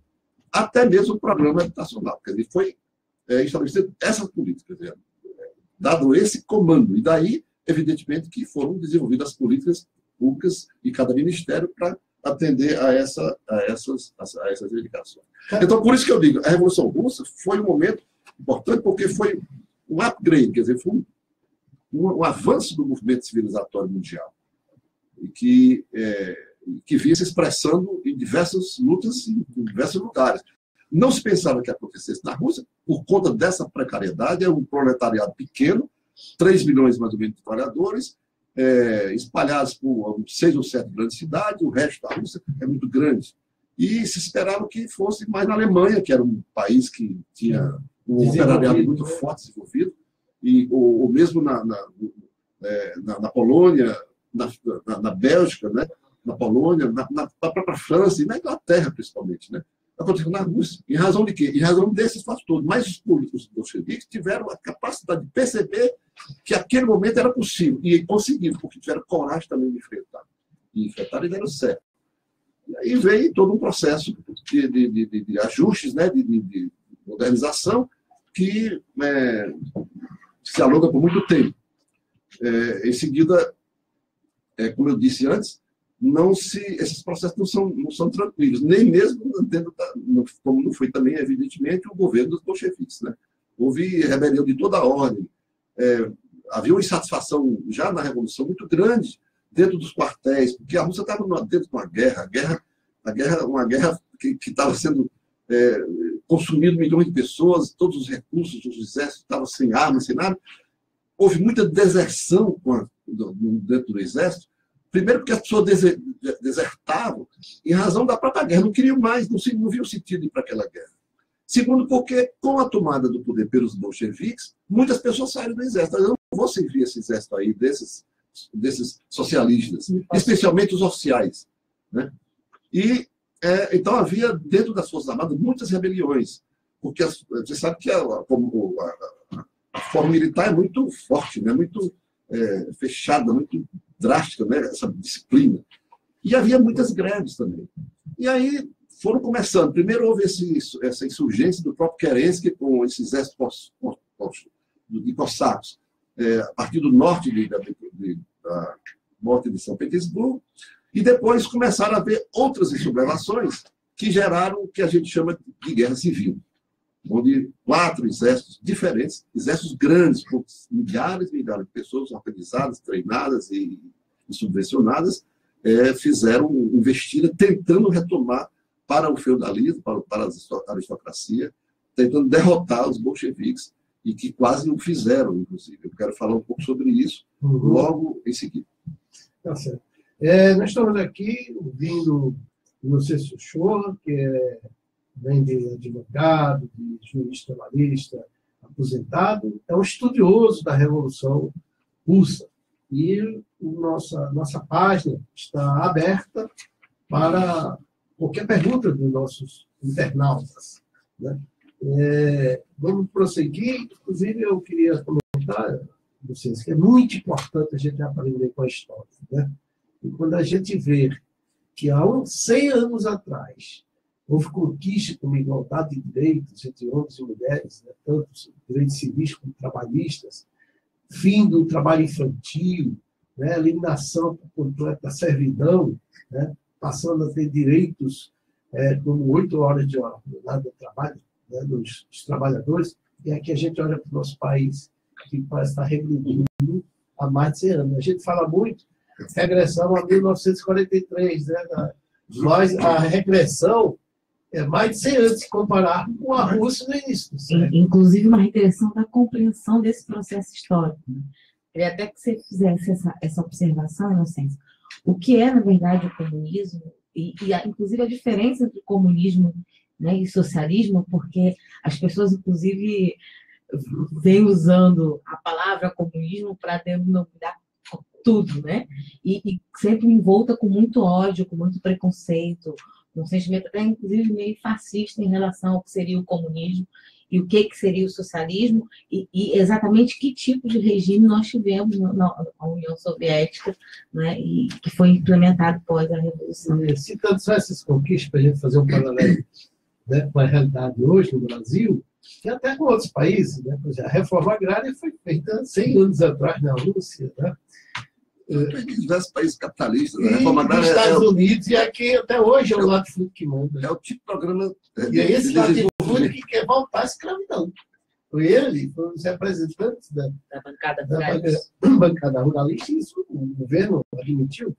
até mesmo o programa habitacional. Quer dizer, foi estabelecido essa política, quer dizer, dado esse comando. E daí, evidentemente, que foram desenvolvidas as políticas públicas e cada ministério para atender a essas reivindicações. Então, por isso que eu digo, a Revolução Russa foi um momento importante porque foi um upgrade, quer dizer, foi um avanço do movimento civilizatório mundial e que vinha se expressando em diversas lutas em diversos lugares. Não se pensava que acontecesse na Rússia, por conta dessa precariedade, é um proletariado pequeno, 3 milhões mais ou menos de trabalhadores, espalhados por 6 ou 7 grandes cidades, o resto da Rússia é muito grande. E se esperava que fosse mais na Alemanha, que era um país que tinha um operariado muito forte desenvolvido, ou mesmo na Polônia, na Bélgica, né? Na Polônia, na própria França e na Inglaterra, principalmente, né? Aconteceu na Rússia. Em razão de quê? Em razão desses fatores. Mas os políticos bolcheviques tiveram a capacidade de perceber que aquele momento era possível. E conseguiram, porque tiveram coragem também de enfrentar. E enfrentaram e deram certo. E aí veio todo um processo de ajustes, né? de modernização, que se alonga por muito tempo. Em seguida, como eu disse antes, esses processos não são tranquilos, nem mesmo como não foi também, evidentemente, o governo dos bolcheviques, né? Houve rebelião de toda a ordem. Havia uma insatisfação já na Revolução muito grande dentro dos quartéis, porque a Rússia estava dentro de uma guerra, uma guerra que estava sendo consumindo milhões de pessoas, todos os recursos dos exércitos estavam sem armas, sem nada. Houve muita deserção dentro do exército. Primeiro, porque as pessoas desertavam em razão da própria guerra, não queriam mais, não viam sentido ir para aquela guerra. Segundo, porque com a tomada do poder pelos bolcheviques, muitas pessoas saíram do exército. Eu não vou servir esse exército aí, desses socialistas, especialmente os oficiais, né? E, então, havia, dentro das Forças Armadas, muitas rebeliões, porque você sabe que a forma militar é muito forte, né? Muito fechada, muito drástica, né? Essa disciplina. E havia muitas greves também. E aí foram começando. Primeiro houve essa insurgência do próprio Kerensky com esse exército de cossacos, a partir do norte da morte de São Petersburgo, e depois começaram a haver outras sublevações que geraram o que a gente chama de guerra civil, onde 4 exércitos diferentes, exércitos grandes, com milhares e milhares de pessoas organizadas, treinadas e subvencionadas, investiram tentando retomar para o feudalismo, para a aristocracia, tentando derrotar os bolcheviques, e que quase o fizeram, inclusive. Eu quero falar um pouco sobre isso logo em seguida. Tá certo. Nós estamos aqui ouvindo o Inocêncio Shoa, que vem de advogado, de juiz trabalhista, aposentado, é um estudioso da Revolução Russa. E nossa página está aberta para qualquer pergunta dos nossos internautas, né? Vamos prosseguir. Inclusive, eu queria comentar, vocês, que é muito importante a gente aprender com a história, né? E quando a gente vê que há 100 anos atrás houve conquista com igualdade de direitos entre homens e mulheres, né? Tanto direitos civis como trabalhistas, fim do trabalho infantil, né? Eliminação por completo da servidão, né? Passando a ter direitos como 8 horas de jornada de trabalho, né? dos trabalhadores, e aqui a gente olha para o nosso país, que parece estar regredindo há mais de 100 anos. A gente fala muito regressão a 1943, né? Mas a regressão é mais de 100 anos, se comparar com a Rússia no início. Inclusive, uma regressão da compreensão desse processo histórico. Né? Queria até que você fizesse essa observação, Inocêncio. O que é, na verdade, o comunismo, inclusive a diferença entre comunismo, né, e socialismo, porque as pessoas, inclusive, vêm usando a palavra comunismo para denominar tudo, né? E sempre envolta com muito ódio, com muito preconceito, um sentimento até, inclusive, meio fascista em relação ao que seria o comunismo e o que seria o socialismo e exatamente que tipo de regime nós tivemos na União Soviética, né, e que foi implementado após a Revolução. Citando só essas conquistas, para a gente fazer um paralelo, né, com a realidade hoje no Brasil, e até com outros países, né? Por exemplo, a reforma agrária foi feita 100 anos atrás na Rússia, né? Em diversos países capitalistas. E A reforma agrária nos Estados Unidos, e aqui até hoje é o latifúndio que manda. É o tipo de programa E é esse latifúndio que quer voltar à escravidão. Ele foi um dos representantes da bancada ruralista, e isso o governo admitiu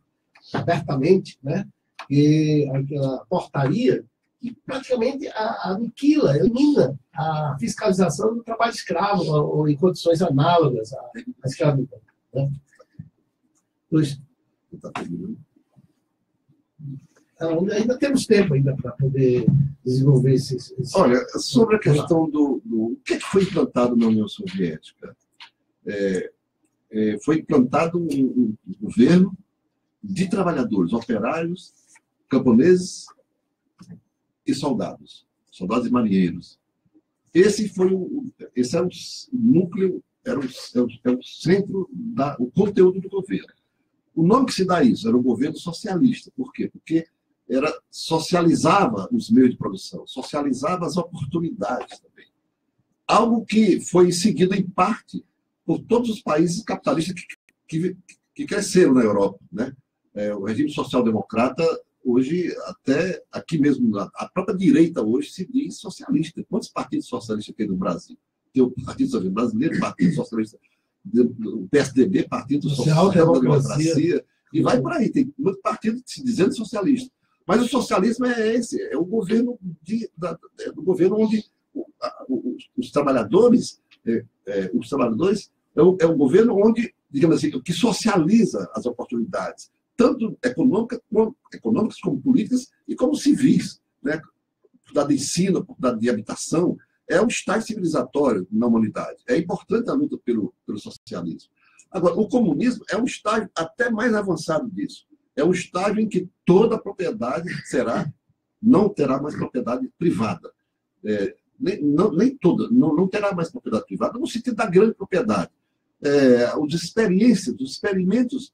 abertamente, né? E aquela portaria que praticamente aniquila, elimina a fiscalização do trabalho escravo ou em condições análogas à escravidão, né? Ainda temos tempo ainda para poder desenvolver esse... Olha, sobre a questão do o que foi implantado na União Soviética? Foi implantado um governo de trabalhadores, operários, camponeses e soldados e marinheiros. Esse era o núcleo, era o centro, o conteúdo do governo. O nome que se dá a isso era o governo socialista. Por quê? Porque socializava os meios de produção, socializava as oportunidades também. Algo que foi seguido, em parte, por todos os países capitalistas que cresceram na Europa, né? O regime social-democrata, hoje, até aqui mesmo, a própria direita hoje se diz socialista. Quantos partidos socialistas tem no Brasil? Tem o Partido Socialista Brasileiro, o Partido Socialista, o PSDB, Partido Social da Democracia, e vai por aí. Tem muito partido se dizendo socialista. Mas o socialismo é esse, é o governo, do governo onde os trabalhadores é o governo onde, digamos assim, que socializa as oportunidades, tanto econômicas como políticas e como civis, né? Oportunidade de ensino, oportunidade de habitação, é um estágio civilizatório na humanidade. É importante a luta pelo socialismo. Agora, o comunismo é um estágio até mais avançado disso. É um estágio em que toda a propriedade não terá mais propriedade privada. Nem toda, não terá mais propriedade privada, no sentido da grande propriedade. Os experimentos,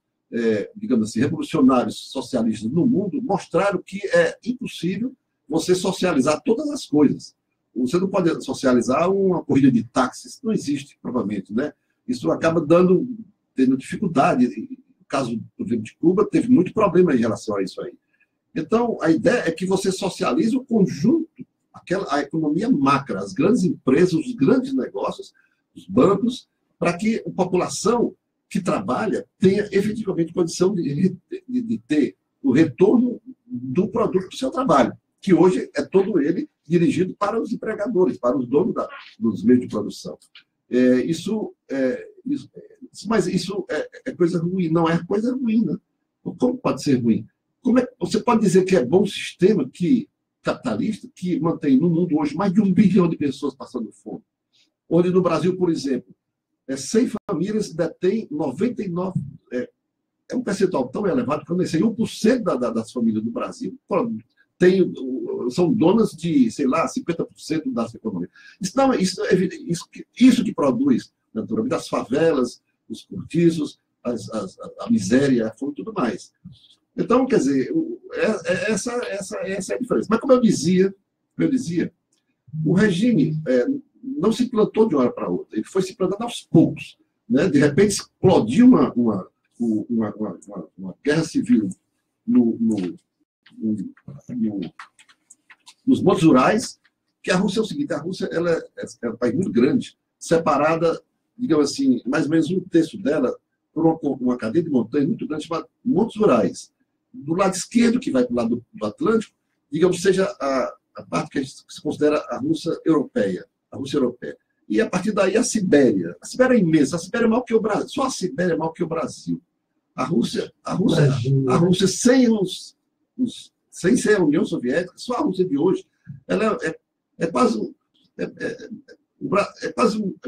digamos assim, revolucionários socialistas no mundo mostraram que é impossível você socializar todas as coisas. Você não pode socializar uma corrida de táxi, isso não existe, provavelmente, né? Isso acaba tendo dificuldade. No caso do governo de Cuba, teve muito problema em relação a isso aí. Então, a ideia é que você socialize o conjunto, a economia macra, as grandes empresas, os grandes negócios, os bancos, para que a população que trabalha tenha efetivamente condição de ter o retorno do produto do seu trabalho, que hoje é todo ele dirigido para os empregadores, para os donos dos meios de produção. Mas isso é coisa ruim, não é coisa ruim, né? Como pode ser ruim? Você pode dizer que é bom um sistema capitalista que mantém no mundo hoje mais de 1 bilhão de pessoas passando fome, onde no Brasil, por exemplo, 100 famílias detêm 99... É um percentual tão elevado que eu nem sei, 1% das famílias do Brasil são donas de, sei lá, 50% das economias. Isso que produz, naturalmente, as favelas, os cortiços, a miséria, a fome e tudo mais. Então, quer dizer, essa é a diferença. Mas, como eu dizia, o regime não se implantou de uma hora para outra, ele foi se implantando aos poucos. Né? De repente, explodiu uma guerra civil nos montes rurais, que a Rússia é o seguinte, a Rússia ela é um país muito grande, separada, digamos assim, mais ou menos 1/3 dela por uma cadeia de montanhas muito grande chamada Montes Rurais. Do lado esquerdo, que vai para o lado do Atlântico, digamos, seja a parte que se considera a Rússia europeia. E a partir daí a Sibéria. A Sibéria é imensa, a Sibéria é maior que o Brasil. Só a Sibéria é maior que o Brasil. A Rússia sem ser a União Soviética, só a Rússia de hoje, ela é quase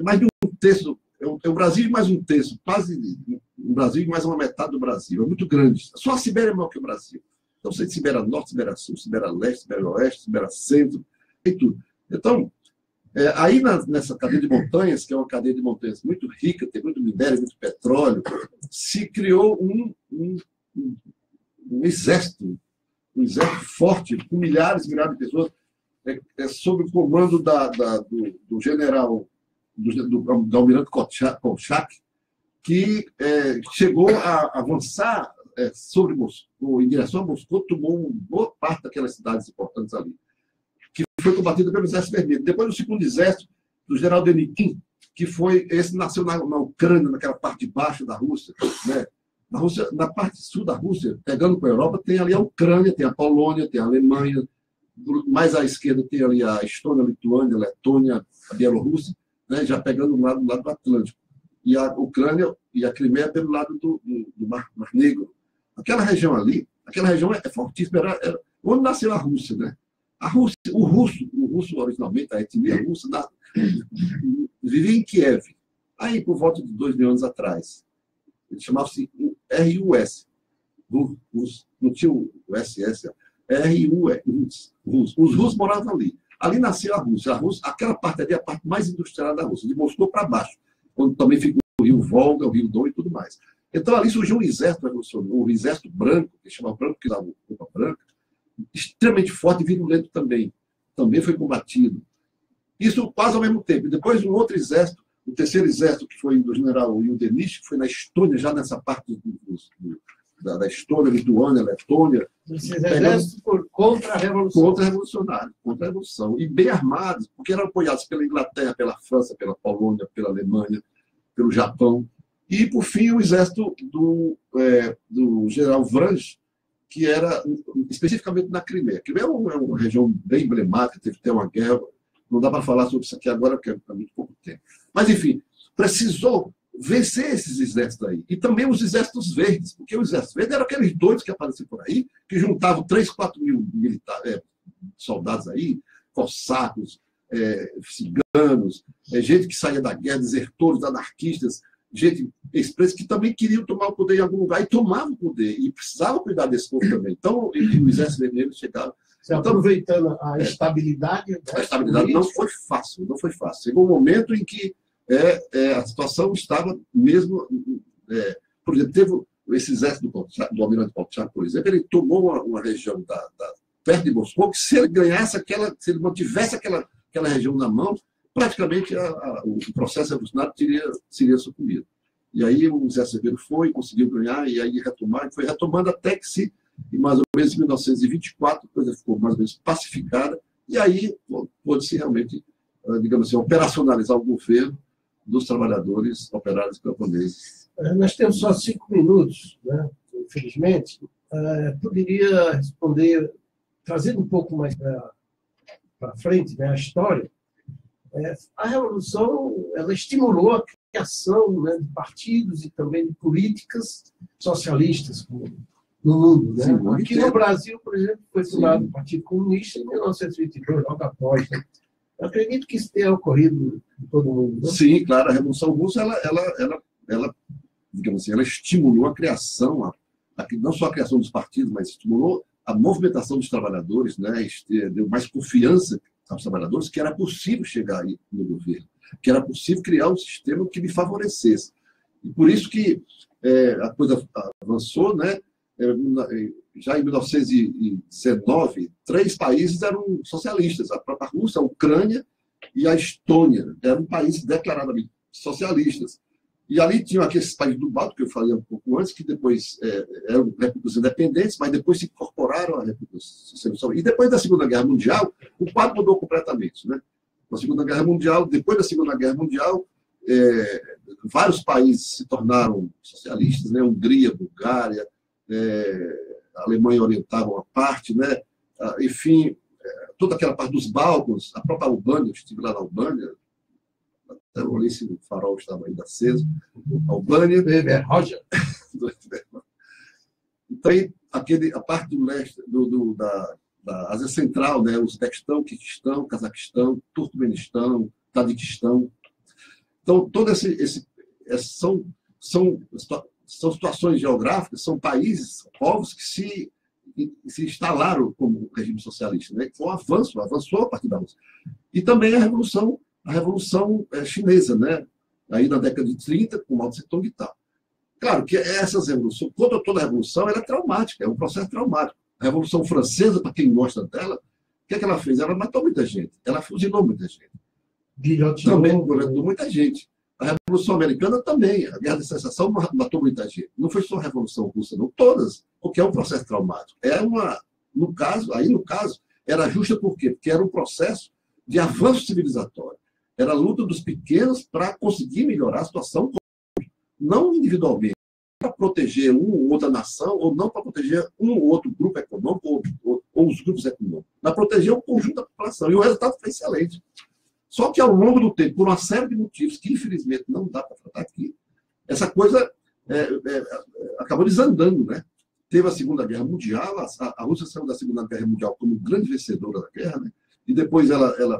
mais de 1/3. É o Brasil e mais 1/3, quase o Brasil e mais uma metade do Brasil. É muito grande. Só a Sibéria é maior que o Brasil. Então, você tem Sibéria Norte, Sibéria Sul, Sibéria Leste, Sibéria Oeste, Sibéria Centro, e tudo. Então, aí nessa cadeia de montanhas, que é uma cadeia de montanhas muito rica, tem muito minério, muito petróleo, se criou um exército forte, com milhares e milhares de pessoas, sob o comando do general, do almirante Kolchak, que chegou a avançar sobre Moscou, em direção a Moscou, tomou boa parte daquelas cidades importantes ali, que foi combatida pelo Exército Vermelho. Depois, o segundo exército, do general Denikin, que nasceu na Ucrânia, naquela parte de baixo da Rússia, né? Na parte sul da Rússia, pegando para a Europa, tem ali a Ucrânia, tem a Polônia, tem a Alemanha, mais à esquerda tem ali a Estônia, a Lituânia, a Letônia, a Bielorrússia, né? Já pegando do lado do Atlântico. E a Ucrânia e a Crimeia pelo lado do Mar Negro. Aquela região ali, é fortíssima. Era onde nasceu a Rússia, né? O russo originalmente, a etnia russa, vivia em Kiev. Aí, por volta de 2 mil anos atrás, ele chamava-se RUS. Não tinha o SS. RUS. Os russos moravam ali. Ali nasceu a Rússia. Aquela parte ali é a parte mais industrial da Rússia, de Moscou para baixo, onde também fica o rio Volga, o rio Don e tudo mais. Então, ali surgiu um exército revolucionário, um exército branco, que chama branco, que dava roupa branca, extremamente forte e virulento também. Também foi combatido. Isso quase ao mesmo tempo. E depois, um outro exército, o terceiro exército, que foi do general Yudenich, que foi na Estônia, já nessa parte da Estônia, Lituânia, Letônia. Esses exércitos contra a Revolução. Contra a Revolução. E bem armados, porque eram apoiados pela Inglaterra, pela França, pela Polônia, pela Alemanha, pelo Japão. E, por fim, o exército do general Vrange, que era especificamente na Crimeia. A Crimeia é uma região bem emblemática, teve até uma guerra. Não dá para falar sobre isso aqui agora, porque é muito pouco tempo. Mas, enfim, precisou vencer esses exércitos aí. E também os exércitos verdes, porque o exército verde eram aqueles doidos que apareciam por aí, que juntavam 3, 4 mil soldados aí, cossacos, ciganos, gente que saía da guerra, desertores, anarquistas, gente expressa que também queriam tomar o poder em algum lugar e tomavam o poder. E precisavam cuidar desse povo também. Então, o exército vermelho chegava. Aproveitando a estabilidade. A estabilidade não foi fácil, não foi fácil. Chegou um momento em que a situação estava mesmo. Por exemplo, teve esse exército do almirante Kolchak, por exemplo, ele tomou uma região perto de Moscou, que se ele ganhasse se ele mantivesse aquela região na mão, praticamente o processo revolucionário seria sucumbido. E aí o exército vermelho conseguiu ganhar, e aí retomar, e foi retomando até que em mais ou menos em 1924, a coisa ficou mais ou menos pacificada, e aí pôde-se realmente, digamos assim, operacionalizar o governo dos trabalhadores operários camponeses Nós temos só 5 minutos, né? Infelizmente. Poderia responder, trazendo um pouco mais para frente, né, a história. A Revolução ela estimulou a criação, né, de partidos e também de políticas socialistas no mundo. Né? Sim, aqui no Brasil, por exemplo, foi fundado o Partido Comunista em 1922, logo após. Né? Eu acredito que isso tenha ocorrido em todo mundo. Né? Sim, claro, a Revolução Russa digamos assim, ela estimulou a criação, não só a criação dos partidos, mas estimulou a movimentação dos trabalhadores, né? Deu mais confiança aos trabalhadores que era possível chegar aí no governo, que era possível criar um sistema que lhe favorecesse. E por isso que a coisa avançou, né? Já em 1919, 3 países eram socialistas, a própria Rússia, a Ucrânia e a Estônia, eram países declaradamente socialistas. E ali tinham aqueles países do Báltico, que eu falei um pouco antes, que depois eram repúblicas independentes, mas depois se incorporaram à República Socialista. E depois da Segunda Guerra Mundial, o quadro mudou completamente. Né? Na Segunda Guerra Mundial, depois da Segunda Guerra Mundial, vários países se tornaram socialistas, né? Hungria, Bulgária, a Alemanha Oriental uma parte, né? Enfim, toda aquela parte dos Balcãs, a própria Albânia, eu estive lá na Albânia, até olhei se o farol estava ainda aceso. Albânia. Roger. Então, a parte do leste, da Ásia Central, né? Uzbequistão, Quirguistão, Cazaquistão, Turcomenistão, Tadiquistão. Então, todas são situações geográficas, são países, povos que se instalaram como regime socialista, né? Foi um avançou a partir da Rússia. E também a Revolução Chinesa, né? Aí na década de 30, com Mao Tse-tung e tal. Claro que essas revoluções, toda revolução ela é traumática, é um processo traumático. A Revolução Francesa, para quem gosta dela, o que é que ela fez? Ela matou muita gente, ela fuzilou muita gente. Também matou muita gente. A Revolução Americana também, a Guerra de Secessão matou muita gente. Não foi só a Revolução Russa, não, todas, porque é um processo traumático. No caso, era justa por quê? Porque era um processo de avanço civilizatório. Era a luta dos pequenos para conseguir melhorar a situação, não individualmente, para proteger uma ou outra nação, ou não para proteger um ou outro grupo econômico, ou os grupos econômicos, para proteger o conjunto da população. E o resultado foi excelente. Só que, ao longo do tempo, por uma série de motivos que, infelizmente, não dá para tratar aqui, essa coisa acabou desandando, né? Teve a Segunda Guerra Mundial, a Rússia saiu da Segunda Guerra Mundial como grande vencedora da guerra, né? E depois,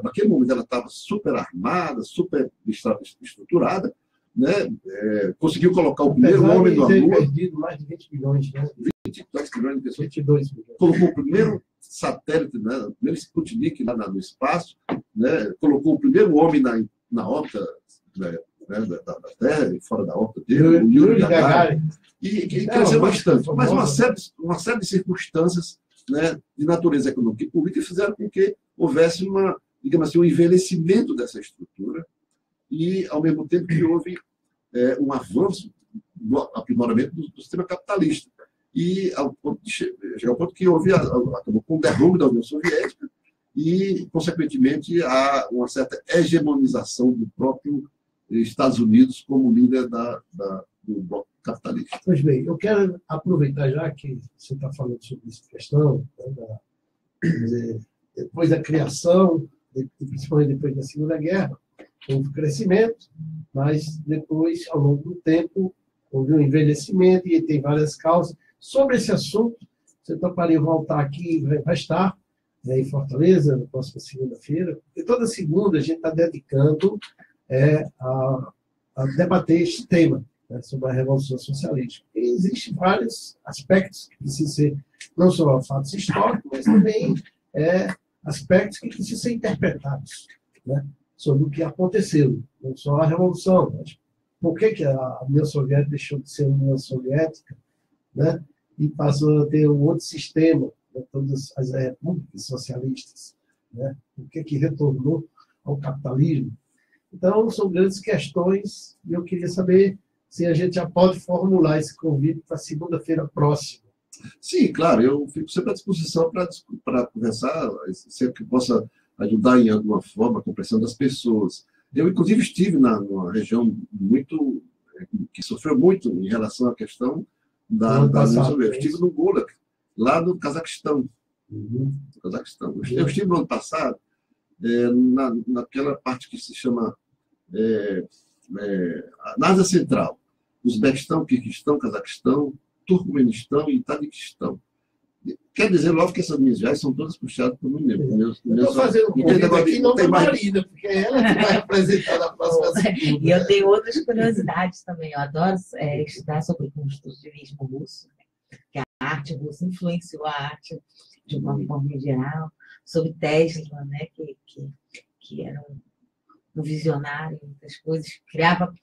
naquele momento, ela estava super armada, super estruturada, né? Conseguiu colocar o primeiro homem na Lua. Perdido mais de 20 milhões, né? 22 milhões de pessoas. 22 milhões. Colocou o primeiro satélite, né? O primeiro Sputnik lá no espaço, né? Colocou o primeiro homem na órbita, né? Da Terra, fora da órbita dele, o Yuri Gagarin. E cresceu bastante. Mas uma série de circunstâncias, né, de natureza econômica e política fizeram com que houvesse digamos assim, um envelhecimento dessa estrutura e, ao mesmo tempo, que houve um avanço no aprimoramento do sistema capitalista. E chegou ao ponto que acabou com o derrube da União Soviética e, consequentemente, há uma certa hegemonização do próprio Estados Unidos como líder do bloco capitalista. Pois bem, eu quero aproveitar já que você está falando sobre essa questão, né, depois da criação, principalmente depois da Segunda Guerra, houve crescimento, mas depois, ao longo do tempo, houve um envelhecimento e tem várias causas. Sobre esse assunto, você toparia voltar aqui, vai estar, né, em Fortaleza, na próxima segunda-feira, porque toda segunda a gente está dedicando a debater este tema, né, sobre a Revolução Socialista. E existem vários aspectos que precisam ser, não só fatos históricos, mas também aspectos que precisam ser interpretados, né, sobre o que aconteceu, não só a Revolução, mas por que a União Soviética deixou de ser União Soviética, né, e passou a ter um outro sistema, né, todas as repúblicas socialistas, né, por que retornou ao capitalismo. Então, são grandes questões e eu queria saber se a gente já pode formular esse convite para segunda-feira próxima. Sim, claro, eu fico sempre à disposição para conversar, sempre que possa ajudar em alguma forma a compreensão das pessoas. Eu, inclusive, estive numa região muito que sofreu muito em relação à questão da União Soviética. Eu estive no Gulag, lá no Cazaquistão. No Cazaquistão. Eu estive no ano passado naquela parte que se chama na Ásia Central. Uzbequistão, Quirguistão, Cazaquistão, Turcomenistão e Tadiquistão. Quer dizer, logo que essas minhas viagens são todas puxadas por mim mesmo. Eu estou fazendo um convite aqui não da Marina, porque é ela que vai apresentar na próxima segunda. E eu tenho outras curiosidades também. Eu adoro estudar sobre o construtivismo russo, que a arte russa influenciou a arte de uma forma geral, sobre Tesla, né, que era um visionário, muitas coisas, criava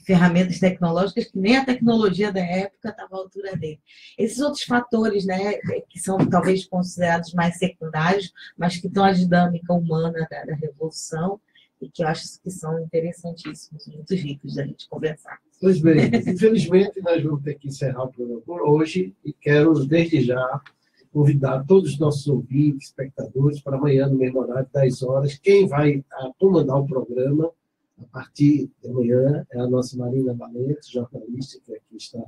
ferramentas tecnológicas que nem a tecnologia da época estava à altura dele. Esses outros fatores, né, que são talvez considerados mais secundários, mas que estão a dinâmica humana da Revolução e que eu acho que são interessantíssimos, muito ricos da gente conversar. Pois bem, infelizmente nós vamos ter que encerrar o programa por hoje e quero, desde já, convidar todos os nossos ouvintes, espectadores, para amanhã, no mesmo horário, 10 horas. Quem vai comandar o programa a partir de amanhã é a nossa Marina Valente, jornalista, que aqui está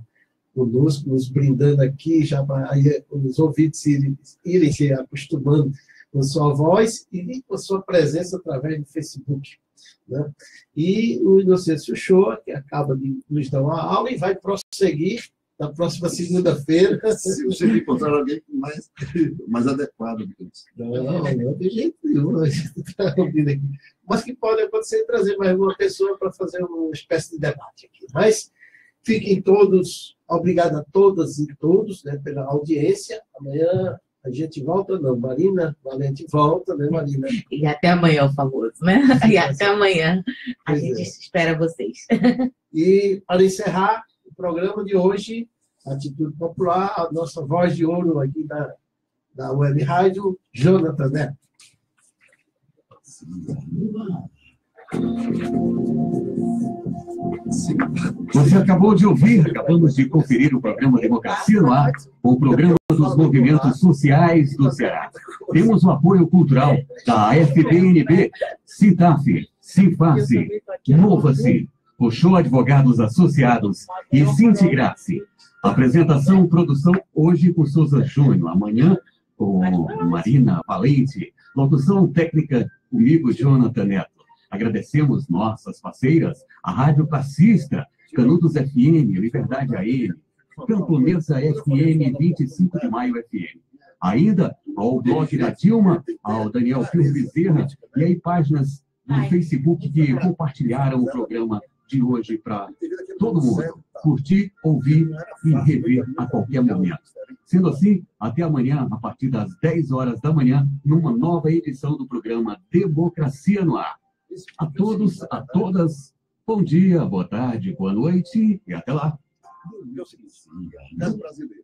conosco, nos brindando aqui, já para os ouvintes irem se acostumando com sua voz e com sua presença através do Facebook. Né? E o Inocêncio Shoa, que acaba de nos dar uma aula e vai prosseguir na próxima segunda-feira. Se você encontrar alguém mais adequado. Não tem jeito nenhum. A gente está ouvindo aqui. Mas que pode acontecer trazer mais uma pessoa para fazer uma espécie de debate aqui. Mas fiquem todos, obrigado a todas e todos, né, pela audiência. Amanhã a gente volta, não, Marina Valente volta, né, Marina? E até amanhã, o famoso, né? E até amanhã a gente espera vocês. E para encerrar o programa de hoje, Atitude Popular, a nossa voz de ouro aqui da Web Rádio, Jonathan Neto. Você acabou de ouvir, acabamos de conferir o programa Democracia no Ar, o programa dos movimentos sociais do Ceará. Temos o apoio cultural da FBNB, Citaf, Cifase, Mova-se, Oxô Advogados Associados e Sintigrace. Apresentação, produção, hoje com Souza Júnior, amanhã com Marina Valente. Locução técnica comigo, Jonathan Neto. Agradecemos nossas parceiras, a Rádio Passista, Canudos FM, Liberdade AM, Campo Mesa FM, 25 de Maio FM. Ainda ao blog da Dilma, ao Daniel Filho Bezerra e aí páginas do Facebook que compartilharam o programa de hoje para todo mundo curtir, ouvir e rever a qualquer momento. Sendo assim, até amanhã, a partir das 10 horas da manhã, numa nova edição do programa Democracia no Ar. A todos, a todas, bom dia, boa tarde, boa noite e até lá. Brasileiro.